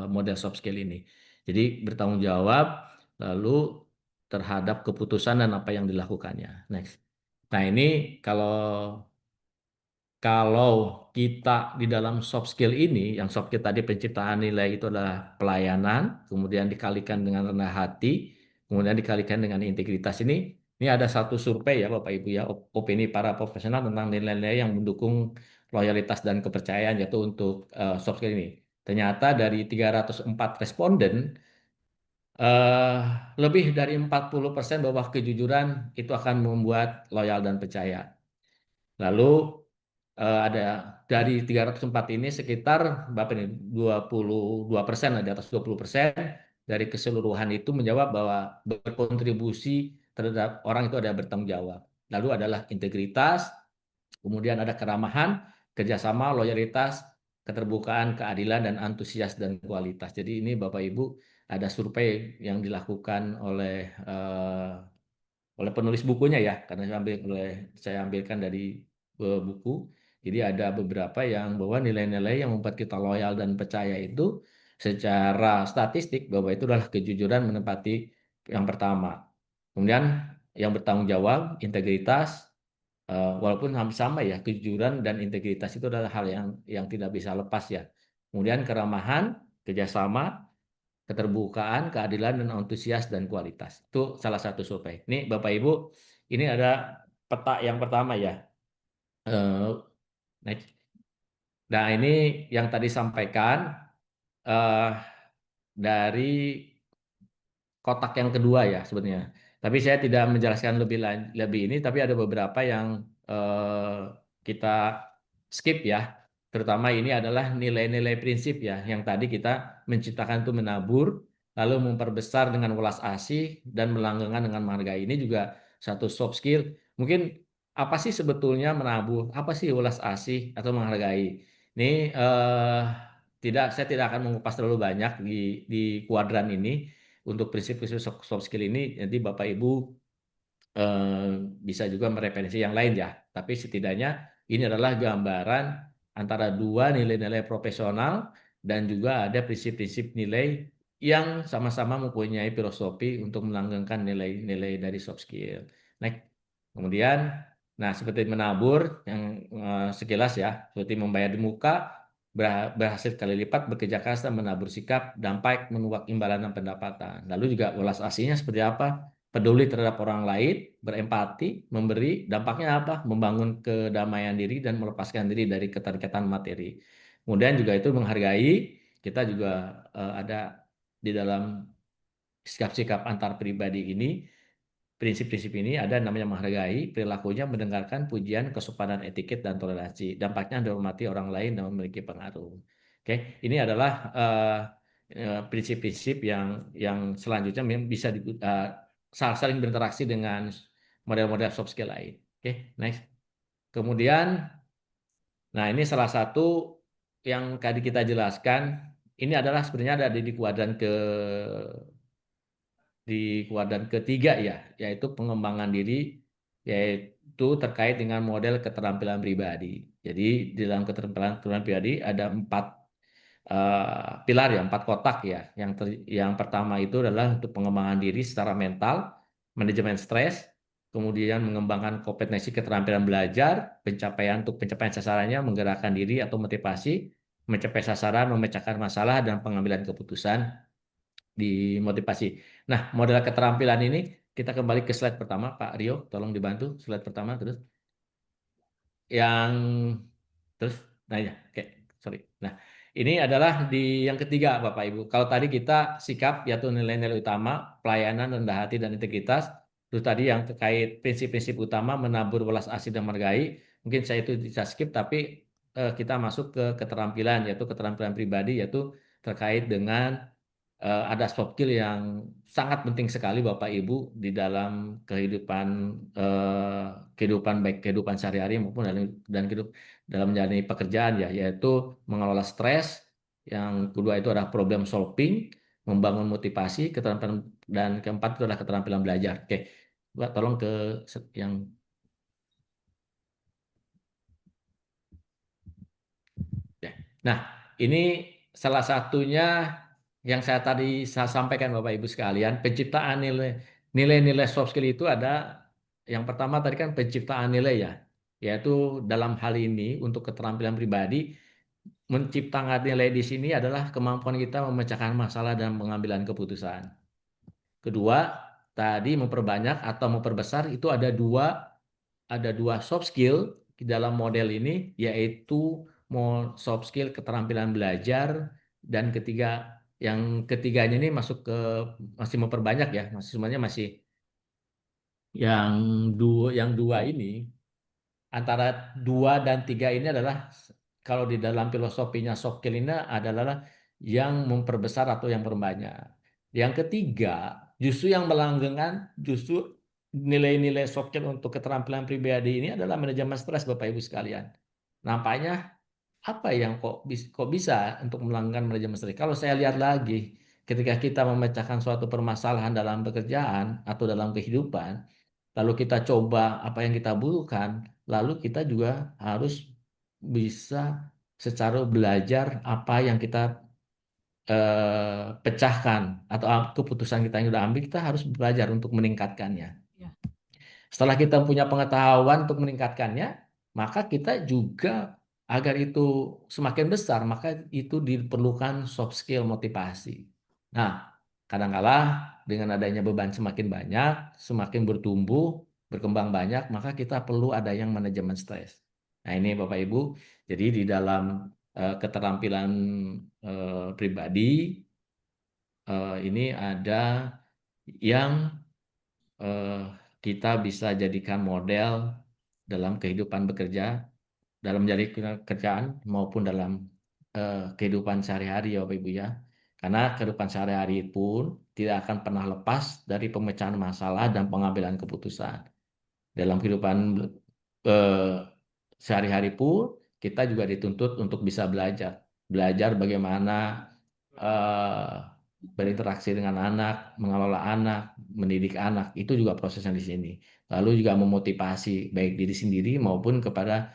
model soft skill ini. Jadi bertanggung jawab lalu terhadap keputusan dan apa yang dilakukannya. Next. Nah ini kalau kalau kita di dalam soft skill ini, yang soft skill tadi penciptaan nilai itu adalah pelayanan, kemudian dikalikan dengan rendah hati, kemudian dikalikan dengan integritas ini ada satu survei ya Bapak Ibu ya, opini para profesional tentang nilai-nilai yang mendukung loyalitas dan kepercayaan yaitu untuk soft skill ini. Ternyata dari 304 responden, eh, lebih dari 40% bahwa kejujuran itu akan membuat loyal dan percaya. Lalu ada dari 304 ini sekitar berapa nih 22% lah, di atas 20% dari keseluruhan itu menjawab bahwa berkontribusi terhadap orang itu ada bertanggung jawab. Lalu adalah integritas, kemudian ada keramahan, kerjasama, loyalitas, keterbukaan, keadilan, dan antusias dan kualitas. Jadi ini Bapak Ibu ada survei yang dilakukan oleh penulis bukunya ya, karena saya ambilkan dari buku. Jadi ada beberapa yang bahwa nilai-nilai yang membuat kita loyal dan percaya itu secara statistik bahwa itu adalah kejujuran menepati yang pertama. Kemudian yang bertanggung jawab, integritas, walaupun hampir sama ya, kejujuran dan integritas itu adalah hal yang tidak bisa lepas ya. Kemudian keramahan, kerjasama, keterbukaan, keadilan, dan antusias dan kualitas. Itu salah satu survei. Ini Bapak Ibu, ini ada peta yang pertama ya. Eh, next. Nah ini yang tadi sampaikan eh, dari kotak yang kedua ya sebenarnya. Tapi saya tidak menjelaskan lebih ini, tapi ada beberapa yang kita skip ya. Terutama ini adalah nilai-nilai prinsip ya, yang tadi kita menciptakan itu menabur, lalu memperbesar dengan welas asih dan melanggengkan dengan menghargai. Ini juga satu soft skill. Mungkin apa sih sebetulnya menabur? Apa sih welas asih atau menghargai? Ini saya tidak akan mengupas terlalu banyak di kuadran ini untuk prinsip-prinsip soft skill ini. Nanti Bapak Ibu eh, bisa juga mereferensi yang lain ya. Tapi setidaknya ini adalah gambaran antara dua nilai-nilai profesional dan juga ada prinsip-prinsip nilai yang sama-sama mempunyai filosofi untuk melanggengkan nilai-nilai dari soft skill. Next. Kemudian Nah, seperti menabur yang sekilas ya, seperti membayar di muka, berhasil kali lipat, bekerja keras dan menabur sikap, dampak menuak imbalan dan pendapatan. Lalu juga welas asihnya seperti apa? Peduli terhadap orang lain, berempati, memberi, dampaknya apa? Membangun kedamaian diri dan melepaskan diri dari keterikatan materi. Kemudian juga itu menghargai, kita juga ada di dalam sikap-sikap antar pribadi ini, prinsip-prinsip ini ada namanya menghargai, perilakunya mendengarkan pujian, kesopanan etiket, dan toleransi. Dampaknya dihormati orang lain dan memiliki pengaruh. Oke, ini adalah prinsip-prinsip yang selanjutnya bisa saling berinteraksi dengan model-model soft skill lain. Oke, next. Kemudian, nah ini salah satu yang tadi kita jelaskan. Ini adalah sebenarnya ada di kuadran kuadran ketiga ya, yaitu pengembangan diri, yaitu terkait dengan model keterampilan pribadi. Jadi di dalam keterampilan pribadi ada 4 pilar ya, 4 kotak ya. Yang pertama itu adalah untuk pengembangan diri secara mental, manajemen stres, kemudian mengembangkan kompetensi keterampilan belajar, untuk pencapaian sasarannya, menggerakkan diri atau motivasi, mencapai sasaran, memecahkan masalah, dan pengambilan keputusan di motivasi. Nah, model keterampilan ini kita kembali ke slide pertama, Pak Rio, tolong dibantu slide pertama terus. Yang terus, nah ya, oke, sorry. Nah, ini adalah di yang ketiga, Bapak Ibu. Kalau tadi kita sikap, yaitu nilai-nilai utama, pelayanan, rendah hati, dan integritas. Terus tadi yang terkait prinsip-prinsip utama, menabur, welas asih, dan menghargai. Mungkin saya itu bisa skip, tapi kita masuk ke keterampilan, yaitu keterampilan pribadi, yaitu terkait dengan ada soft skill yang sangat penting sekali Bapak Ibu di dalam kehidupan eh, kehidupan baik kehidupan sehari-hari maupun dalam menjalani pekerjaan ya, yaitu mengelola stres. Yang kedua itu adalah problem solving, membangun motivasi, keterampilan, dan keempat itu adalah keterampilan belajar. Oke, Mbak, tolong ke yang ya. Nah, ini salah satunya yang saya sampaikan Bapak Ibu sekalian, penciptaan nilai-nilai soft skill itu ada yang pertama tadi kan penciptaan nilai ya, yaitu dalam hal ini untuk keterampilan pribadi, menciptakan nilai di sini adalah kemampuan kita memecahkan masalah dan pengambilan keputusan. Kedua, tadi memperbanyak atau memperbesar itu ada dua soft skill di dalam model ini, yaitu soft skill keterampilan belajar, dan yang ketiganya ini masih memperbanyak ya, masih semuanya masih yang dua ini, antara 2 dan 3 ini adalah kalau di dalam filosofinya soft skill ini adalah yang memperbesar atau yang memperbanyak. Yang ketiga justru yang melanggengkan justru nilai-nilai soft skill untuk keterampilan pribadi ini adalah manajemen stres Bapak Ibu sekalian. Nampaknya apa yang kok bisa untuk melanggar manajemen stres? Kalau saya lihat lagi, ketika kita memecahkan suatu permasalahan dalam pekerjaan atau dalam kehidupan, lalu kita coba apa yang kita butuhkan, lalu kita juga harus bisa secara belajar apa yang kita pecahkan atau keputusan kita yang sudah ambil, kita harus belajar untuk meningkatkannya. Ya. Setelah kita punya pengetahuan untuk meningkatkannya, maka kita juga agar itu semakin besar, maka itu diperlukan soft skill motivasi. Nah, kadangkala dengan adanya beban semakin banyak, semakin bertumbuh, berkembang banyak, maka kita perlu ada yang manajemen stres. Nah, ini Bapak Ibu, jadi di dalam keterampilan pribadi ini ada yang eh, kita bisa jadikan model dalam kehidupan bekerja, dalam menjadi kerjaan maupun dalam kehidupan sehari-hari ya Bapak Ibu ya. Karena kehidupan sehari-hari pun tidak akan pernah lepas dari pemecahan masalah dan pengambilan keputusan. Dalam kehidupan eh, sehari-hari pun kita juga dituntut untuk bisa belajar. Belajar bagaimana eh, berinteraksi dengan anak, mengelola anak, mendidik anak, itu juga prosesnya di sini. Lalu juga memotivasi baik diri sendiri maupun kepada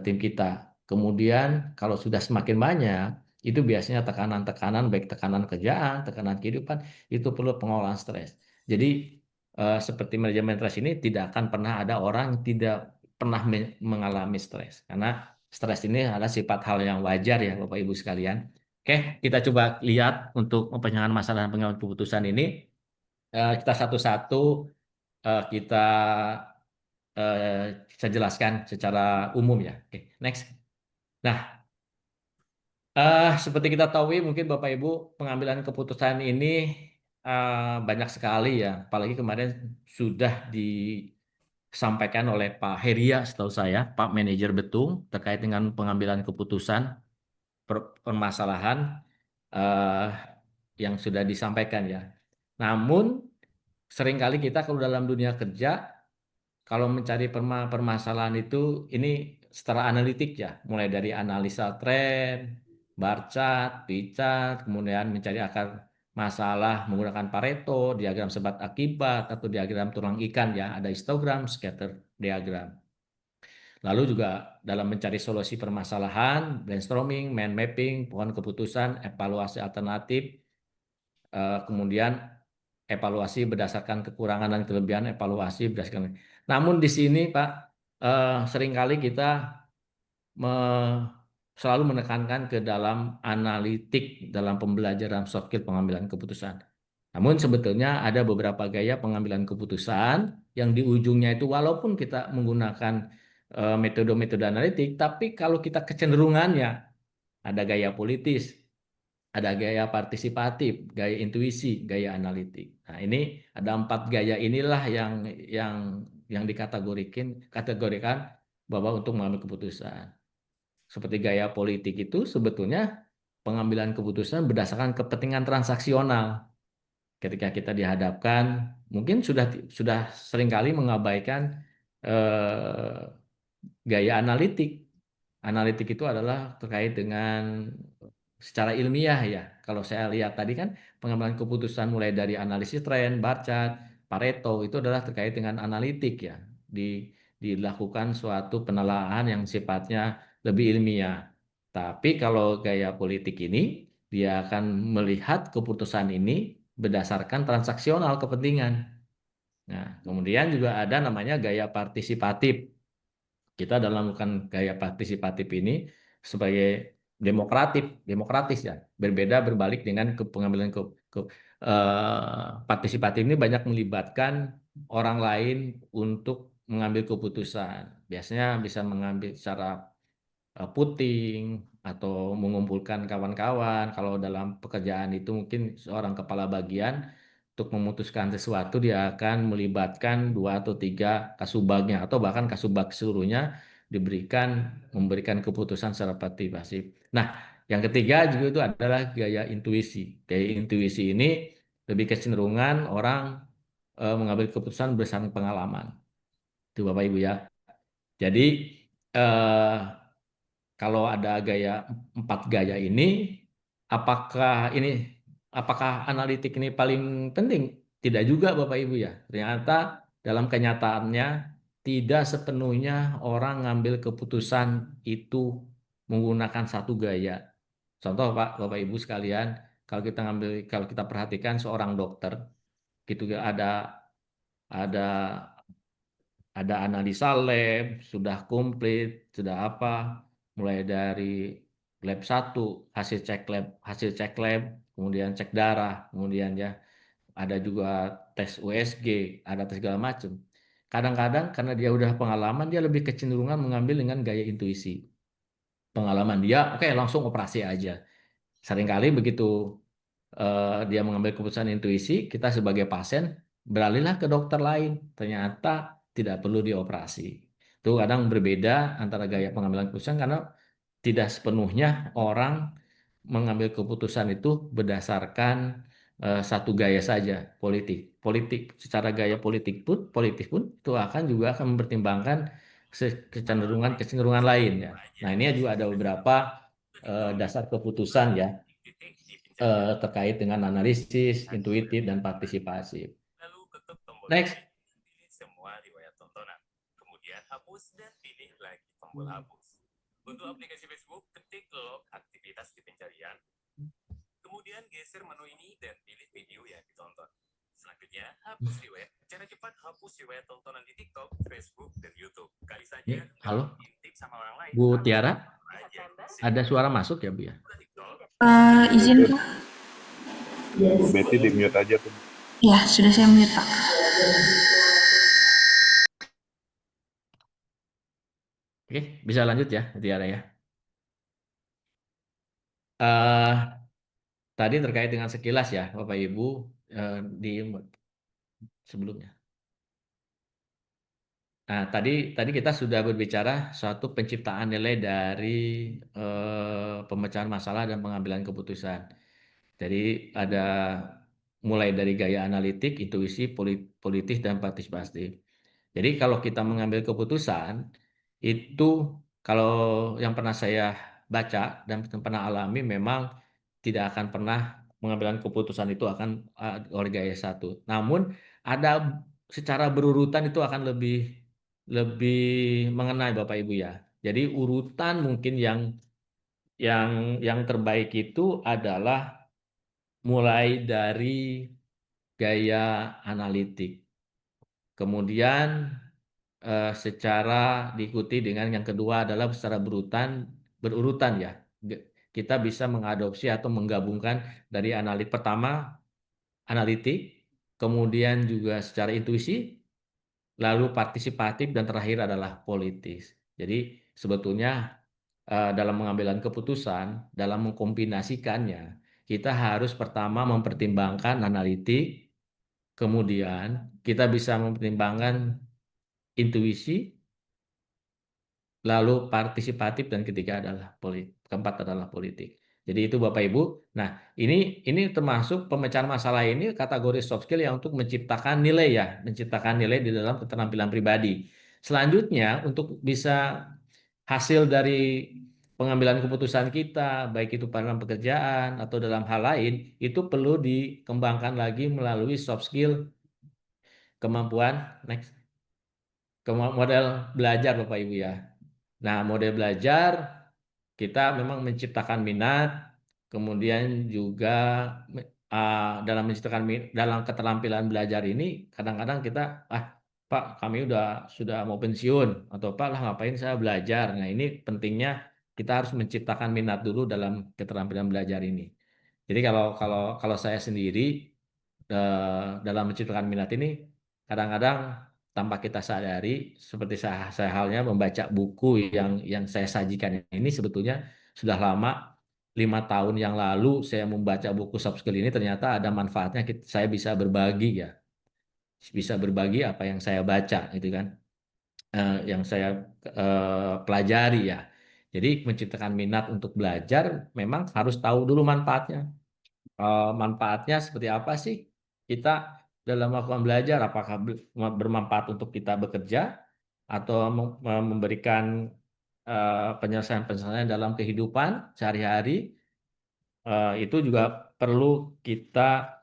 tim kita. Kemudian kalau sudah semakin banyak, itu biasanya tekanan-tekanan, baik tekanan kerjaan, tekanan kehidupan, itu perlu pengolahan stres. Jadi seperti manajemen stres ini tidak akan pernah ada orang yang tidak pernah mengalami stres. Karena stres ini adalah sifat hal yang wajar ya Bapak Ibu sekalian. Oke, kita coba lihat untuk penyelesaian masalah dan pengambilan keputusan ini. Kita satu-satu kita saya jelaskan secara umum ya. Oke, next. Nah, seperti kita tahu mungkin Bapak Ibu pengambilan keputusan ini banyak sekali ya. Apalagi kemarin sudah disampaikan oleh Pak Heria setahu saya, Pak Manajer Betung terkait dengan pengambilan keputusan permasalahan eh, yang sudah disampaikan ya. Namun seringkali kita kalau dalam dunia kerja kalau mencari permasalahan itu ini secara analitik ya, mulai dari analisa tren, bar chart, pie chart, kemudian mencari akar masalah menggunakan Pareto, diagram sebab akibat atau diagram tulang ikan ya, ada histogram, scatter diagram. Lalu juga dalam mencari solusi permasalahan, brainstorming, mind mapping, pohon keputusan, evaluasi alternatif, kemudian evaluasi berdasarkan kekurangan dan kelebihan, evaluasi berdasarkan. Namun di sini Pak, seringkali kita selalu menekankan ke dalam analitik dalam pembelajaran soft skill pengambilan keputusan. Namun sebetulnya ada beberapa gaya pengambilan keputusan yang di ujungnya itu walaupun kita menggunakan metode-metode analitik, tapi kalau kita kecenderungannya ada gaya politis, ada gaya partisipatif, gaya intuisi, gaya analitik. Nah, ini ada 4 gaya inilah yang kategorikan bahwa untuk mengambil keputusan. Seperti gaya politik itu sebetulnya pengambilan keputusan berdasarkan kepentingan transaksional. Ketika kita dihadapkan, mungkin sudah seringkali mengabaikan eh, gaya analitik. Analitik itu adalah terkait dengan secara ilmiah ya. Kalau saya lihat tadi kan pengambilan keputusan mulai dari analisis tren, bar chart, Pareto itu adalah terkait dengan analitik ya. Dilakukan suatu penelaahan yang sifatnya lebih ilmiah. Tapi kalau gaya politik ini dia akan melihat keputusan ini berdasarkan transaksional kepentingan. Nah, kemudian juga ada namanya gaya partisipatif. Kita dalam melakukan gaya partisipatif ini sebagai demokratis ya, berbalik dengan pengambilan partisipatif ini banyak melibatkan orang lain untuk mengambil keputusan. Biasanya bisa mengambil secara puting atau mengumpulkan kawan-kawan. Kalau dalam pekerjaan itu mungkin seorang kepala bagian untuk memutuskan sesuatu dia akan melibatkan 2 atau 3 kasubagnya atau bahkan kasubag seluruhnya memberikan keputusan secara partisipasi. Nah, yang ketiga juga itu adalah gaya intuisi. Gaya intuisi ini lebih kecenderungan orang mengambil keputusan berdasarkan pengalaman. Itu Bapak Ibu ya. Jadi eh, kalau ada 4 gaya ini, apakah ini apakah analitik ini paling penting? Tidak juga Bapak Ibu ya. Ternyata dalam kenyataannya tidak sepenuhnya orang ngambil keputusan itu menggunakan satu gaya. Contoh Pak, Bapak Ibu sekalian, kalau kita perhatikan seorang dokter, gitu ada ada analisa lab, sudah komplit, sudah apa, mulai dari lab 1, hasil cek lab, kemudian cek darah, kemudian ya ada juga tes USG, ada tes segala macam. Kadang-kadang karena dia udah pengalaman, dia lebih kecenderungan mengambil dengan gaya intuisi. Pengalaman dia, oke langsung operasi aja. Seringkali begitu dia mengambil keputusan intuisi, kita sebagai pasien beralihlah ke dokter lain. Ternyata tidak perlu dioperasi. Itu kadang berbeda antara gaya pengambilan keputusan karena tidak sepenuhnya orang mengambil keputusan itu berdasarkan satu gaya saja politik. Secara gaya politik pun itu juga akan mempertimbangkan kecenderungan lain ya. Nah, ini juga ada beberapa dasar keputusan ya terkait dengan analisis, intuitif, dan partisipasi. Lalu ketuk tombol Next. pilih semua riwayat tontonan. Kemudian hapus dan pilih lagi tombol hapus. Untuk aplikasi Facebook, ketik log aktivitas di pencarian. Kemudian geser menu ini dan pilih video yang ditonton. Selanjutnya, hapus riwayat. Cara cepat hapus riwayat tontonan di TikTok, Facebook, dan YouTube. Kali saja Ini, belajar halo, intip sama orang lain. Bu Tiara, Aja. ada suara masuk ya Bu ya? Izin Pak. Bu Betty di mute aja tuh. Ya, sudah saya mute Pak. Oke, bisa lanjut ya, Bu Tiara ya. Eh, Tadi terkait dengan sekilas ya, Bapak Ibu, di sebelumnya. Nah, tadi kita sudah berbicara suatu penciptaan nilai dari pemecahan masalah dan pengambilan keputusan. Jadi ada mulai dari gaya analitik, intuisi, politis, dan partisipatif. Jadi kalau kita mengambil keputusan, itu kalau yang pernah saya baca dan pernah alami memang tidak akan pernah mengambil keputusan itu akan oleh gaya satu. Namun ada secara berurutan itu akan lebih lebih mengenai Bapak Ibu ya. Jadi urutan mungkin yang terbaik itu adalah mulai dari gaya analitik. Kemudian secara diikuti dengan yang kedua adalah secara berurutan ya. Kita bisa mengadopsi atau menggabungkan dari pertama analitik, kemudian juga secara intuisi, lalu partisipatif dan terakhir adalah politis. Jadi sebetulnya dalam mengambil keputusan, dalam mengkombinasikannya, kita harus pertama mempertimbangkan analitik, kemudian kita bisa mempertimbangkan intuisi, lalu partisipatif, dan ketiga adalah keempat adalah politik. Jadi itu Bapak Ibu. Nah, ini termasuk pemecahan masalah ini kategori soft skill yang untuk menciptakan nilai ya, menciptakan nilai di dalam keterampilan pribadi. Selanjutnya untuk bisa hasil dari pengambilan keputusan kita, baik itu pada pekerjaan atau dalam hal lain, itu perlu dikembangkan lagi melalui soft skill, kemampuan model belajar Bapak Ibu ya. Nah, model belajar kita memang menciptakan minat, kemudian juga dalam menciptakan dalam keterampilan belajar ini kadang-kadang kita Pak, kami sudah mau pensiun, atau Pak lah ngapain saya belajar. Nah, ini pentingnya kita harus menciptakan minat dulu dalam keterampilan belajar ini. Jadi kalau saya sendiri dalam menciptakan minat ini kadang-kadang tanpa kita sadari, seperti saya halnya membaca buku yang saya sajikan ini sebetulnya sudah lama. 5 tahun yang lalu saya membaca buku soft skill ini, ternyata ada manfaatnya. Saya bisa berbagi ya, bisa berbagi apa yang saya baca gitu kan, yang saya pelajari ya. Jadi menciptakan minat untuk belajar memang harus tahu dulu manfaatnya. Manfaatnya seperti apa sih kita dalam melakukan belajar? Apakah bermanfaat untuk kita bekerja atau memberikan penyelesaian-penyelesaian dalam kehidupan sehari-hari? Itu juga perlu kita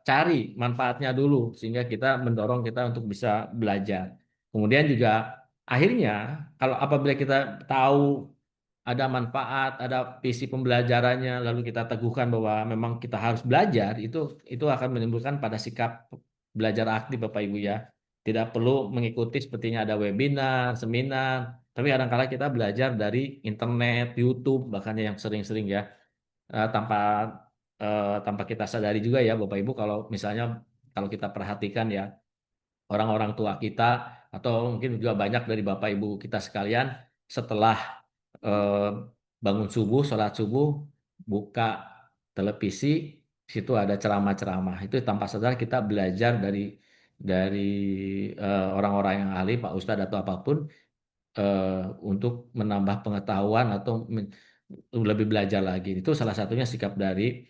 cari manfaatnya dulu sehingga kita mendorong kita untuk bisa belajar. Kemudian juga akhirnya kalau apabila kita tahu ada manfaat, ada visi pembelajarannya, lalu kita teguhkan bahwa memang kita harus belajar, itu akan menimbulkan pada sikap belajar aktif Bapak Ibu ya. Tidak perlu mengikuti sepertinya ada webinar, seminar, tapi kadang-kala kita belajar dari internet, YouTube, bahkan yang sering-sering ya, tanpa tanpa kita sadari juga ya Bapak Ibu, kalau misalnya kalau kita perhatikan ya, orang-orang tua kita atau mungkin juga banyak dari Bapak Ibu kita sekalian setelah eh, bangun subuh, sholat subuh, buka televisi, situ ada ceramah-ceramah. Itu tanpa sadar kita belajar dari orang-orang yang ahli, Pak Ustadz atau apapun, untuk menambah pengetahuan atau lebih belajar lagi. Itu salah satunya sikap dari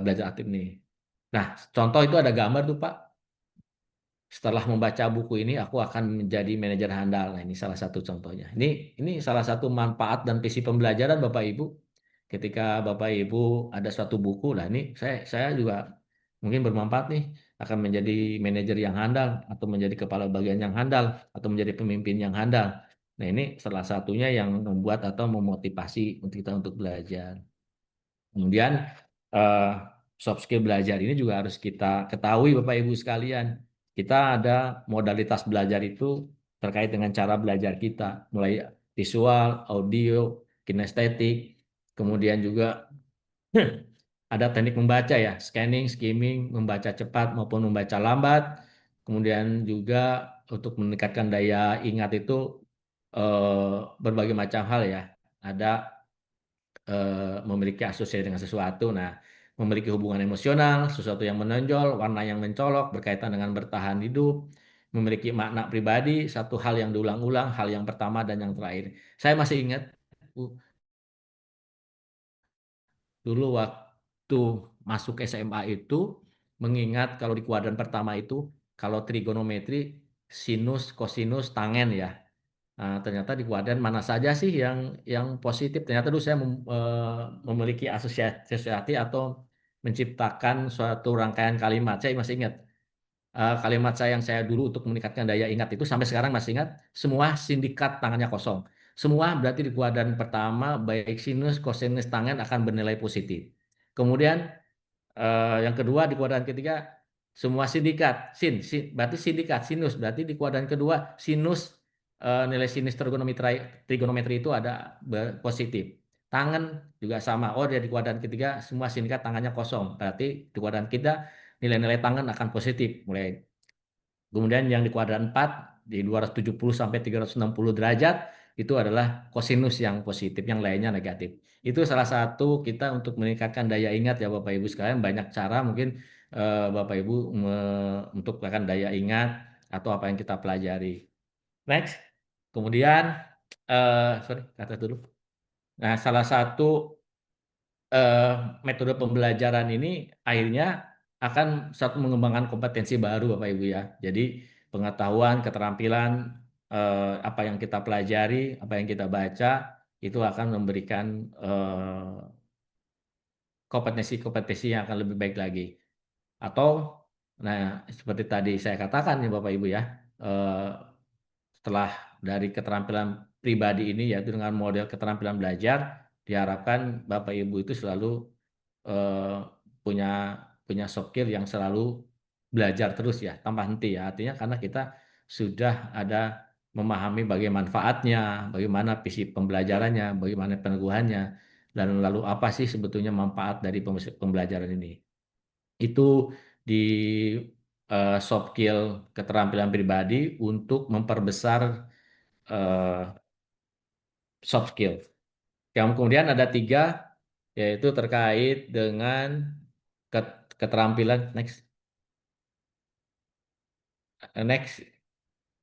belajar aktif nih. Nah, contoh itu ada gambar tuh Pak. Setelah membaca buku ini, aku akan menjadi manajer handal. Nah, ini salah satu contohnya. Ini salah satu manfaat dan visi pembelajaran Bapak Ibu. Ketika Bapak Ibu ada suatu buku, lah ini saya juga mungkin bermanfaat nih, akan menjadi manajer yang handal, atau menjadi kepala bagian yang handal, atau menjadi pemimpin yang handal. Nah, ini salah satunya yang membuat atau memotivasi untuk kita untuk belajar. Kemudian eh, soft skill belajar ini juga harus kita ketahui Bapak Ibu sekalian. Kita ada modalitas belajar itu terkait dengan cara belajar kita, mulai visual, audio, kinestetik, kemudian juga ada teknik membaca ya, scanning, skimming, membaca cepat maupun membaca lambat. Kemudian juga untuk meningkatkan daya ingat itu berbagai macam hal ya. Ada memiliki asosiasi dengan sesuatu. Nah, memiliki hubungan emosional, sesuatu yang menonjol, warna yang mencolok, berkaitan dengan bertahan hidup, memiliki makna pribadi, satu hal yang diulang-ulang, hal yang pertama dan yang terakhir. Saya masih ingat dulu waktu masuk SMA itu, mengingat kalau di kuadran pertama itu, kalau trigonometri, sinus, kosinus, tangen ya. Nah, ternyata di kuadran mana saja sih yang positif? Ternyata dulu saya memiliki asosiasi atau menciptakan suatu rangkaian kalimat. Saya masih ingat kalimat saya yang saya dulu untuk meningkatkan daya ingat itu sampai sekarang masih ingat. Semua sindikat tangannya kosong. Semua berarti di kuadran pertama baik sinus, kosinus, tangen akan bernilai positif. Kemudian yang kedua di kuadran ketiga semua sindikat berarti sindikat sinus berarti di kuadran kedua sinus nilai sinus trigonometri itu ada positif. Tangan juga sama. Oh, dia di kuadran ketiga semua sindikat tangannya kosong. Berarti di kuadran kita nilai-nilai tangan akan positif mulai. Kemudian yang di kuadran 4 di 270 sampai 360 derajat itu adalah kosinus yang positif, yang lainnya negatif. Itu salah satu kita untuk meningkatkan daya ingat ya Bapak Ibu sekalian, banyak cara mungkin Bapak Ibu untuk meningkatkan daya ingat atau apa yang kita pelajari. Next. Kemudian sorry, kata dulu. Nah, salah satu metode pembelajaran ini akhirnya akan satu mengembangkan kompetensi baru Bapak Ibu ya. Jadi pengetahuan, keterampilan, apa yang kita pelajari, apa yang kita baca, itu akan memberikan kompetensi-kompetensi yang akan lebih baik lagi. Atau, nah seperti tadi saya katakan ya Bapak Ibu ya, setelah dari keterampilan pribadi ini yaitu dengan model keterampilan belajar, diharapkan Bapak Ibu itu selalu punya soft skill yang selalu belajar terus ya tanpa henti ya, artinya karena kita sudah ada memahami bagaimana manfaatnya, bagaimana visi pembelajarannya, bagaimana peneguhannya, dan lalu apa sih sebetulnya manfaat dari pembelajaran ini. Itu di soft skill keterampilan pribadi untuk memperbesar soft skill. Kemudian ada 3 yaitu terkait dengan keterampilan next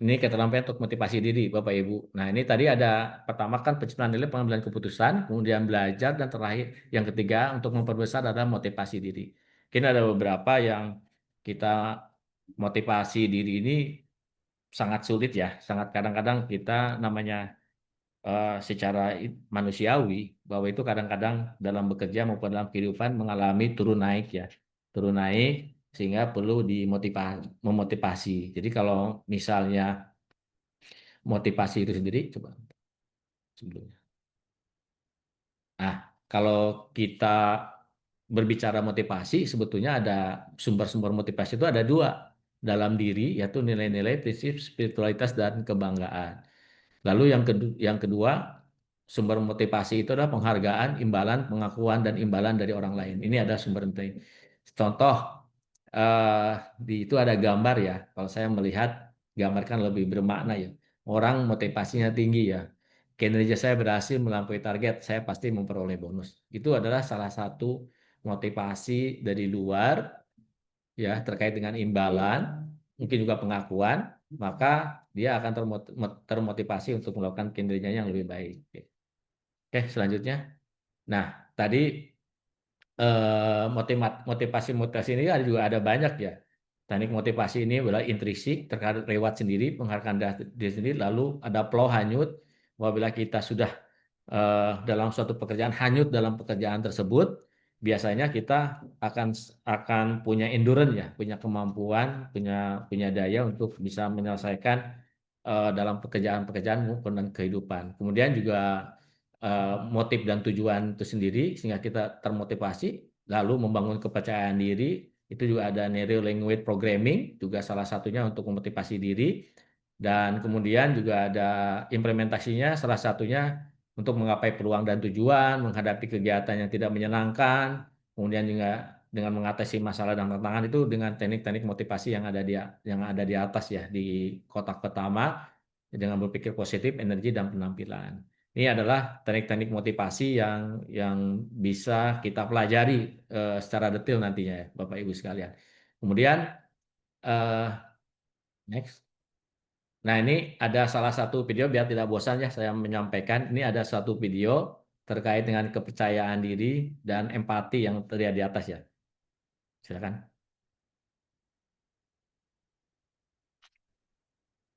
ini keterampilan untuk motivasi diri Bapak Ibu. Nah, ini tadi ada pertama kan penciptaan nilai, pengambilan keputusan, kemudian belajar, dan terakhir yang ketiga untuk memperbesar adalah motivasi diri. Mungkin ada beberapa yang kita motivasi diri ini sangat sulit ya, sangat kadang-kadang kita namanya secara manusiawi bahwa itu kadang-kadang dalam bekerja maupun dalam kehidupan mengalami turun naik ya, turun naik sehingga perlu memotivasi. Jadi kalau misalnya motivasi itu sendiri, coba sebelumnya. Nah, kalau kita berbicara motivasi, sebetulnya ada sumber-sumber motivasi itu ada 2 dalam diri, yaitu nilai-nilai, prinsip, spiritualitas, dan kebanggaan. Lalu yang kedua, sumber motivasi itu adalah penghargaan, imbalan, pengakuan, dan imbalan dari orang lain. Ini ada sumber penting. Contoh, itu ada gambar ya. Kalau saya melihat gambar kan lebih bermakna ya. Orang motivasinya tinggi ya. Kinerja saya berhasil melampaui target, saya pasti memperoleh bonus. Itu adalah salah satu motivasi dari luar ya terkait dengan imbalan, mungkin juga pengakuan, maka dia akan termotivasi untuk melakukan kinerjanya yang lebih baik. Oke, selanjutnya. Nah, tadi motivasi ini juga ada banyak ya. Teknik motivasi ini adalah intrinsik terkait reward sendiri, penghargaan diri sendiri, lalu ada flow hanyut, apabila kita sudah dalam suatu pekerjaan, hanyut dalam pekerjaan tersebut, biasanya kita akan punya endurance ya, punya kemampuan, punya daya untuk bisa menyelesaikan dalam pekerjaan-pekerjaan maupun kehidupan. Kemudian juga motif dan tujuan itu sendiri sehingga kita termotivasi, lalu membangun kepercayaan diri. Itu juga ada neuro language programming, juga salah satunya untuk memotivasi diri. Dan kemudian juga ada implementasinya, salah satunya untuk menggapai peluang dan tujuan, menghadapi kegiatan yang tidak menyenangkan, kemudian juga dengan mengatasi masalah dan tantangan itu dengan teknik-teknik motivasi yang ada di atas ya, di kotak pertama, dengan berpikir positif, energi dan penampilan. Ini adalah teknik-teknik motivasi yang bisa kita pelajari secara detail nantinya ya, Bapak Ibu sekalian. Kemudian next. Nah, ini ada salah satu video biar tidak bosan ya saya menyampaikan. Ini ada satu video terkait dengan kepercayaan diri dan empati yang terlihat di atas ya. Silakan.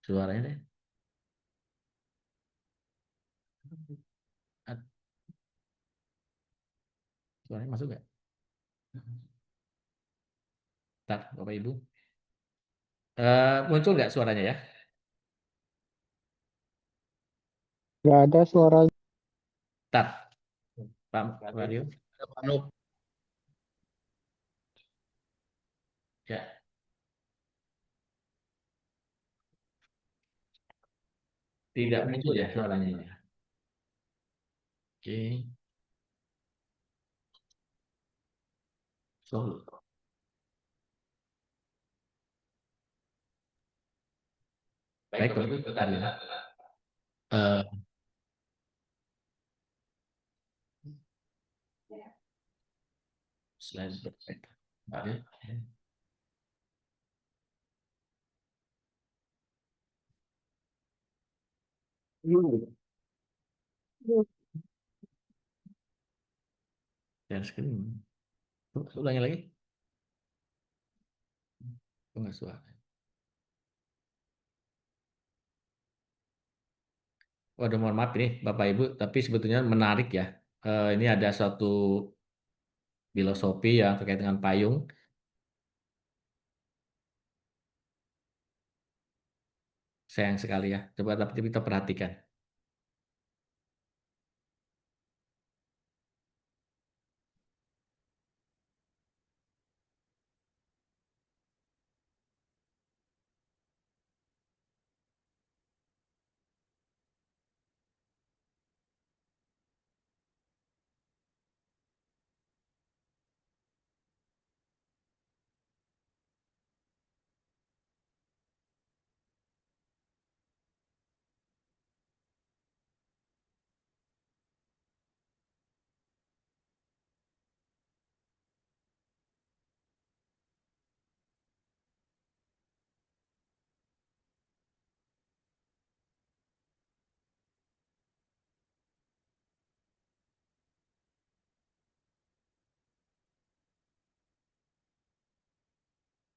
Suaranya deh. Suaranya masuk nggak? Bentar, Bapak Ibu. Muncul nggak suaranya ya? Nggak ada suara. Bentar, Pak Radio. Ya, tidak muncul ya suaranya ya. Oke. So, baik, Bapak Ibu, bentar ya. Slide berbeda. Bentar ya. Share screen. Ulangi lagi. Enggak suara. Waduh, mohon maaf ini Bapak Ibu, tapi sebetulnya menarik ya. Ini ada suatu filosofi yang terkait dengan payung. Sayang sekali ya. Coba tapi kita perhatikan.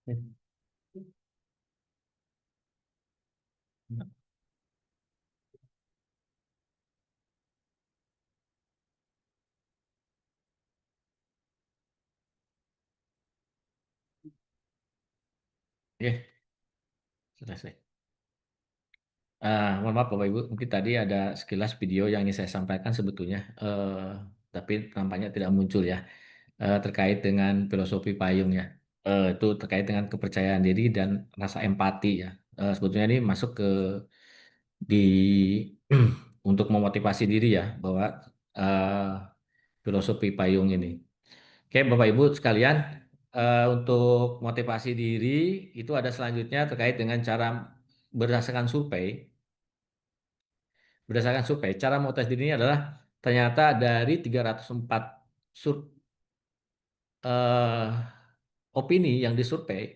Oke, selesai. Mohon maaf Bapak Ibu, mungkin tadi ada sekilas video yang ingin saya sampaikan sebetulnya, tapi nampaknya tidak muncul ya, terkait dengan filosofi payung ya. Itu terkait dengan kepercayaan diri dan rasa empati ya. Sebetulnya ini masuk di untuk memotivasi diri ya, bahwa filosofi payung ini. Oke, Bapak Ibu sekalian, untuk motivasi diri itu ada selanjutnya terkait dengan cara berdasarkan survei. Berdasarkan survei, cara motivasi diri ini adalah ternyata dari 304 opini yang disurvei,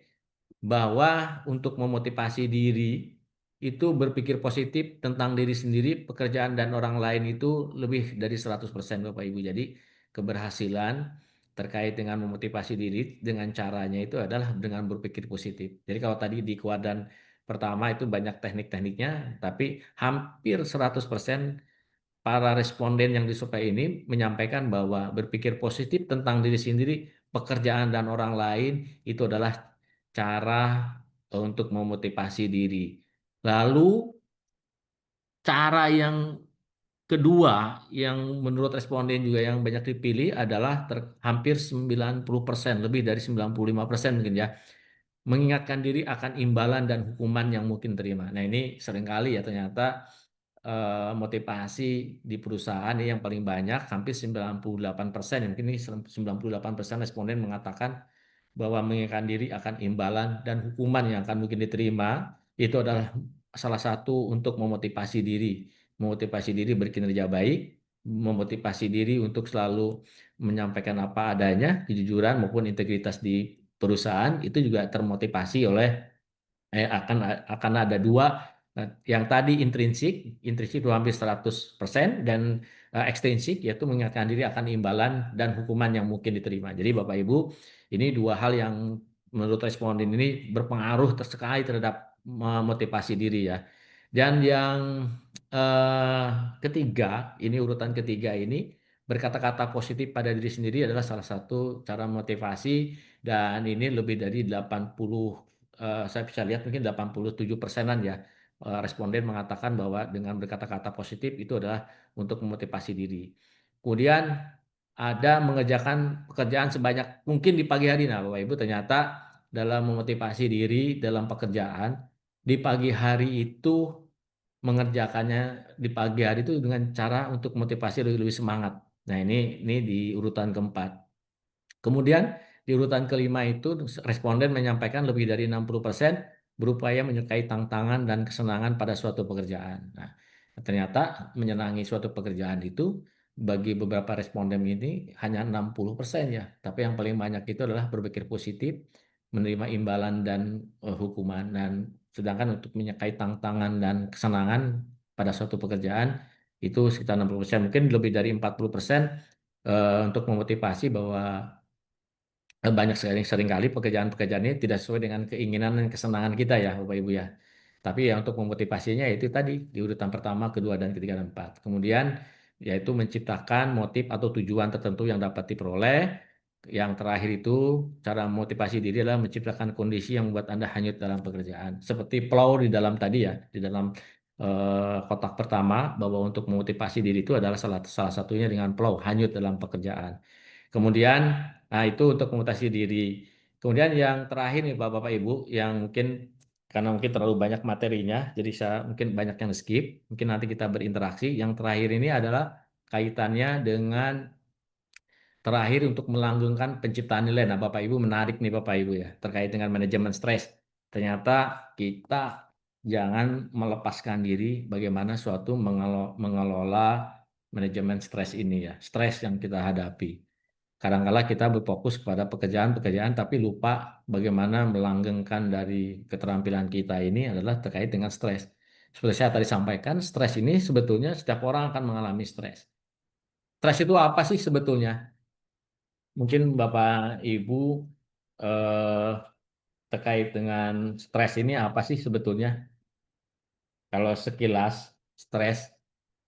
bahwa untuk memotivasi diri itu berpikir positif tentang diri sendiri, pekerjaan dan orang lain itu lebih dari 100% Bapak Ibu. Jadi keberhasilan terkait dengan memotivasi diri dengan caranya itu adalah dengan berpikir positif. Jadi kalau tadi di kuadran pertama itu banyak teknik-tekniknya, tapi hampir 100% para responden yang disurvei ini menyampaikan bahwa berpikir positif tentang diri sendiri, pekerjaan dan orang lain itu adalah cara untuk memotivasi diri. Lalu cara yang kedua yang menurut responden juga yang banyak dipilih adalah hampir 90%, lebih dari 95% mungkin ya. mengingatkan diri akan imbalan dan hukuman yang mungkin terima. Nah, ini seringkali ya ternyata motivasi di perusahaan ini yang paling banyak, hampir 98%, mungkin ini 98% responden mengatakan bahwa mengingatkan diri akan imbalan dan hukuman yang akan mungkin diterima itu adalah salah satu untuk memotivasi diri berkinerja baik, memotivasi diri untuk selalu menyampaikan apa adanya, kejujuran maupun integritas di perusahaan itu juga termotivasi oleh akan ada dua. Nah, yang tadi intrinsik itu hampir 100% dan ekstrinsik yaitu mengingatkan diri akan imbalan dan hukuman yang mungkin diterima. Jadi Bapak Ibu, ini dua hal yang menurut responden ini berpengaruh sekali terhadap motivasi diri ya. Dan yang eh, ketiga, ini urutan ketiga ini berkata-kata positif pada diri sendiri adalah salah satu cara motivasi dan ini lebih dari 80 saya bisa lihat mungkin 87%-an ya responden mengatakan bahwa dengan berkata-kata positif itu adalah untuk memotivasi diri. Kemudian ada mengerjakan pekerjaan sebanyak mungkin di pagi hari. Nah, Bapak Ibu ternyata dalam memotivasi diri dalam pekerjaan di pagi hari itu mengerjakannya di pagi hari itu dengan cara untuk motivasi lebih semangat. Nah, ini di urutan keempat. Kemudian di urutan kelima itu responden menyampaikan lebih dari 60% berupaya menyukai tantangan dan kesenangan pada suatu pekerjaan. Nah, ternyata menyenangi suatu pekerjaan itu bagi beberapa responden ini hanya 60% ya. Tapi yang paling banyak itu adalah berpikir positif, menerima imbalan dan hukuman. Dan sedangkan untuk menyukai tantangan dan kesenangan pada suatu pekerjaan itu sekitar 60%. Mungkin lebih dari 40% untuk memotivasi bahwa banyak seringkali pekerjaan-pekerjaan ini tidak sesuai dengan keinginan dan kesenangan kita ya Bapak Ibu ya. Tapi ya untuk memotivasinya itu tadi di urutan pertama, kedua, dan ketiga, dan empat. Kemudian yaitu menciptakan motif atau tujuan tertentu yang dapat diperoleh. Yang terakhir itu cara motivasi diri adalah menciptakan kondisi yang membuat Anda hanyut dalam pekerjaan. Seperti flow di dalam tadi ya, di dalam kotak pertama bahwa untuk memotivasi diri itu adalah salah satunya dengan flow, hanyut dalam pekerjaan. Kemudian, nah itu untuk memutasi diri. Kemudian yang terakhir nih Bapak Ibu, yang mungkin karena mungkin terlalu banyak materinya, jadi saya mungkin banyak yang skip. Mungkin nanti kita berinteraksi. Yang terakhir ini adalah kaitannya dengan terakhir untuk melanggengkan penciptaan nilai. Nah, Bapak Ibu menarik nih Bapak Ibu ya, terkait dengan manajemen stres. Ternyata kita jangan melepaskan diri bagaimana suatu mengelola manajemen stres ini ya, stres yang kita hadapi. Kadang-kala kita berfokus pada pekerjaan-pekerjaan tapi lupa bagaimana melanggengkan dari keterampilan kita ini adalah terkait dengan stres. Seperti saya tadi sampaikan, stres ini sebetulnya setiap orang akan mengalami stres. Stres itu apa sih sebetulnya? Mungkin Bapak Ibu eh, terkait dengan stres ini apa sih sebetulnya? Kalau sekilas stres,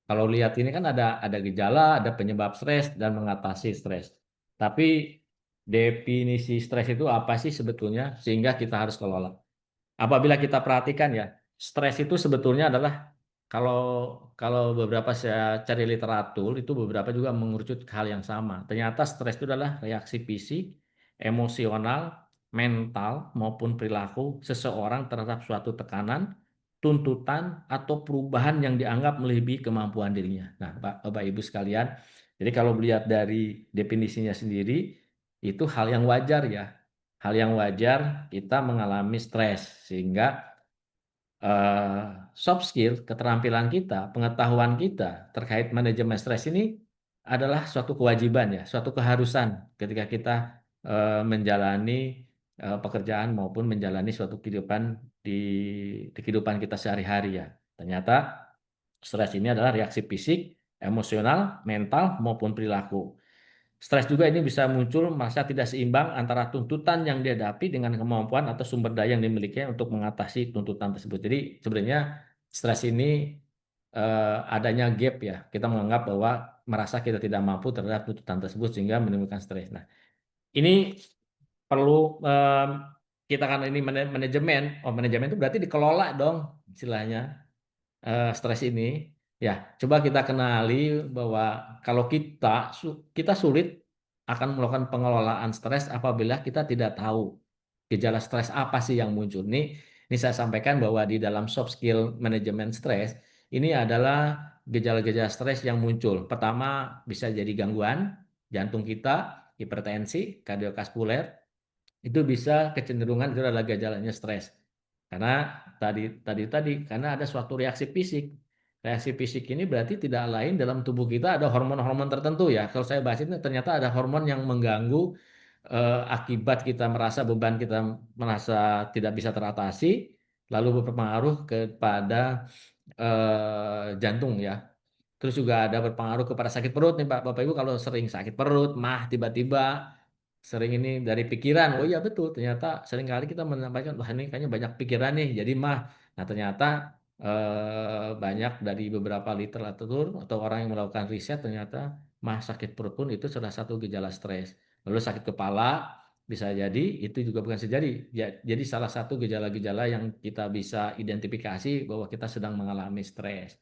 kalau lihat ini kan ada gejala, ada penyebab stres dan mengatasi stres. Tapi definisi stres itu apa sih sebetulnya sehingga kita harus kelola. Apabila kita perhatikan ya, stres itu sebetulnya adalah kalau kalau beberapa saya cari literatur itu beberapa juga mengerucut ke hal yang sama. Ternyata stres itu adalah reaksi fisik, emosional, mental maupun perilaku seseorang terhadap suatu tekanan, tuntutan atau perubahan yang dianggap melebihi kemampuan dirinya. Nah, Bapak Ibu sekalian, jadi kalau melihat dari definisinya sendiri itu hal yang wajar ya. Hal yang wajar kita mengalami stres sehingga soft skill, keterampilan kita, pengetahuan kita terkait manajemen stres ini adalah suatu kewajiban ya, suatu keharusan ketika kita menjalani pekerjaan maupun menjalani suatu kehidupan di kehidupan kita sehari-hari ya. Ternyata stres ini adalah reaksi fisik, emosional, mental maupun perilaku. Stres juga ini bisa muncul merasa tidak seimbang antara tuntutan yang dihadapi dengan kemampuan atau sumber daya yang dimiliki untuk mengatasi tuntutan tersebut. Jadi sebenarnya stres ini adanya gap ya. Kita menganggap bahwa merasa kita tidak mampu terhadap tuntutan tersebut sehingga menimbulkan stres. Nah, ini perlu kita kan ini manajemen. Oh, manajemen itu berarti dikelola dong istilahnya stres ini. Ya, coba kita kenali bahwa kalau kita sulit akan melakukan pengelolaan stres apabila kita tidak tahu gejala stres apa sih yang muncul. Ini saya sampaikan bahwa di dalam soft skill manajemen stres ini adalah gejala-gejala stres yang muncul. Pertama bisa jadi gangguan jantung kita, hipertensi, kardiovaskuler, itu bisa kecenderungan itu adalah gejalanya stres. Karena tadi karena ada suatu reaksi fisik. Reaksi fisik ini berarti tidak lain dalam tubuh kita ada hormon-hormon tertentu ya. Kalau saya bahas ini ternyata ada hormon yang mengganggu akibat kita merasa beban kita merasa tidak bisa teratasi, lalu berpengaruh kepada jantung ya. Terus juga ada berpengaruh kepada sakit perut nih Pak. Bapak Ibu kalau sering sakit perut, mah tiba-tiba sering ini dari pikiran. Oh iya betul, ternyata sering kali kita menyampaikan, wah ini kayaknya banyak pikiran nih, jadi mah. Nah ternyata banyak dari beberapa literatur atau orang yang melakukan riset ternyata mah sakit perut pun itu salah satu gejala stres. Lalu sakit kepala bisa jadi itu juga bukan sejadi. Jadi salah satu gejala-gejala yang kita bisa identifikasi bahwa kita sedang mengalami stres.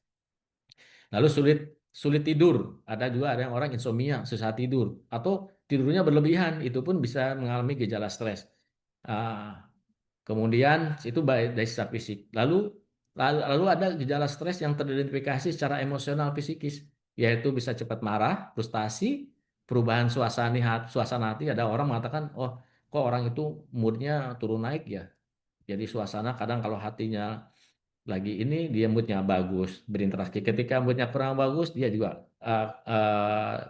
Lalu sulit sulit tidur, ada yang orang insomnia, susah tidur, atau tidurnya berlebihan, itu pun bisa mengalami gejala stres. Ah, kemudian itu baik dari secara fisik. Lalu ada gejala stres yang teridentifikasi secara emosional psikis, yaitu bisa cepat marah, frustasi, perubahan suasana hati. Ada orang mengatakan, oh kok orang itu moodnya turun naik ya. Jadi suasana kadang kalau hatinya lagi ini dia moodnya bagus berinteraksi, ketika moodnya kurang bagus dia juga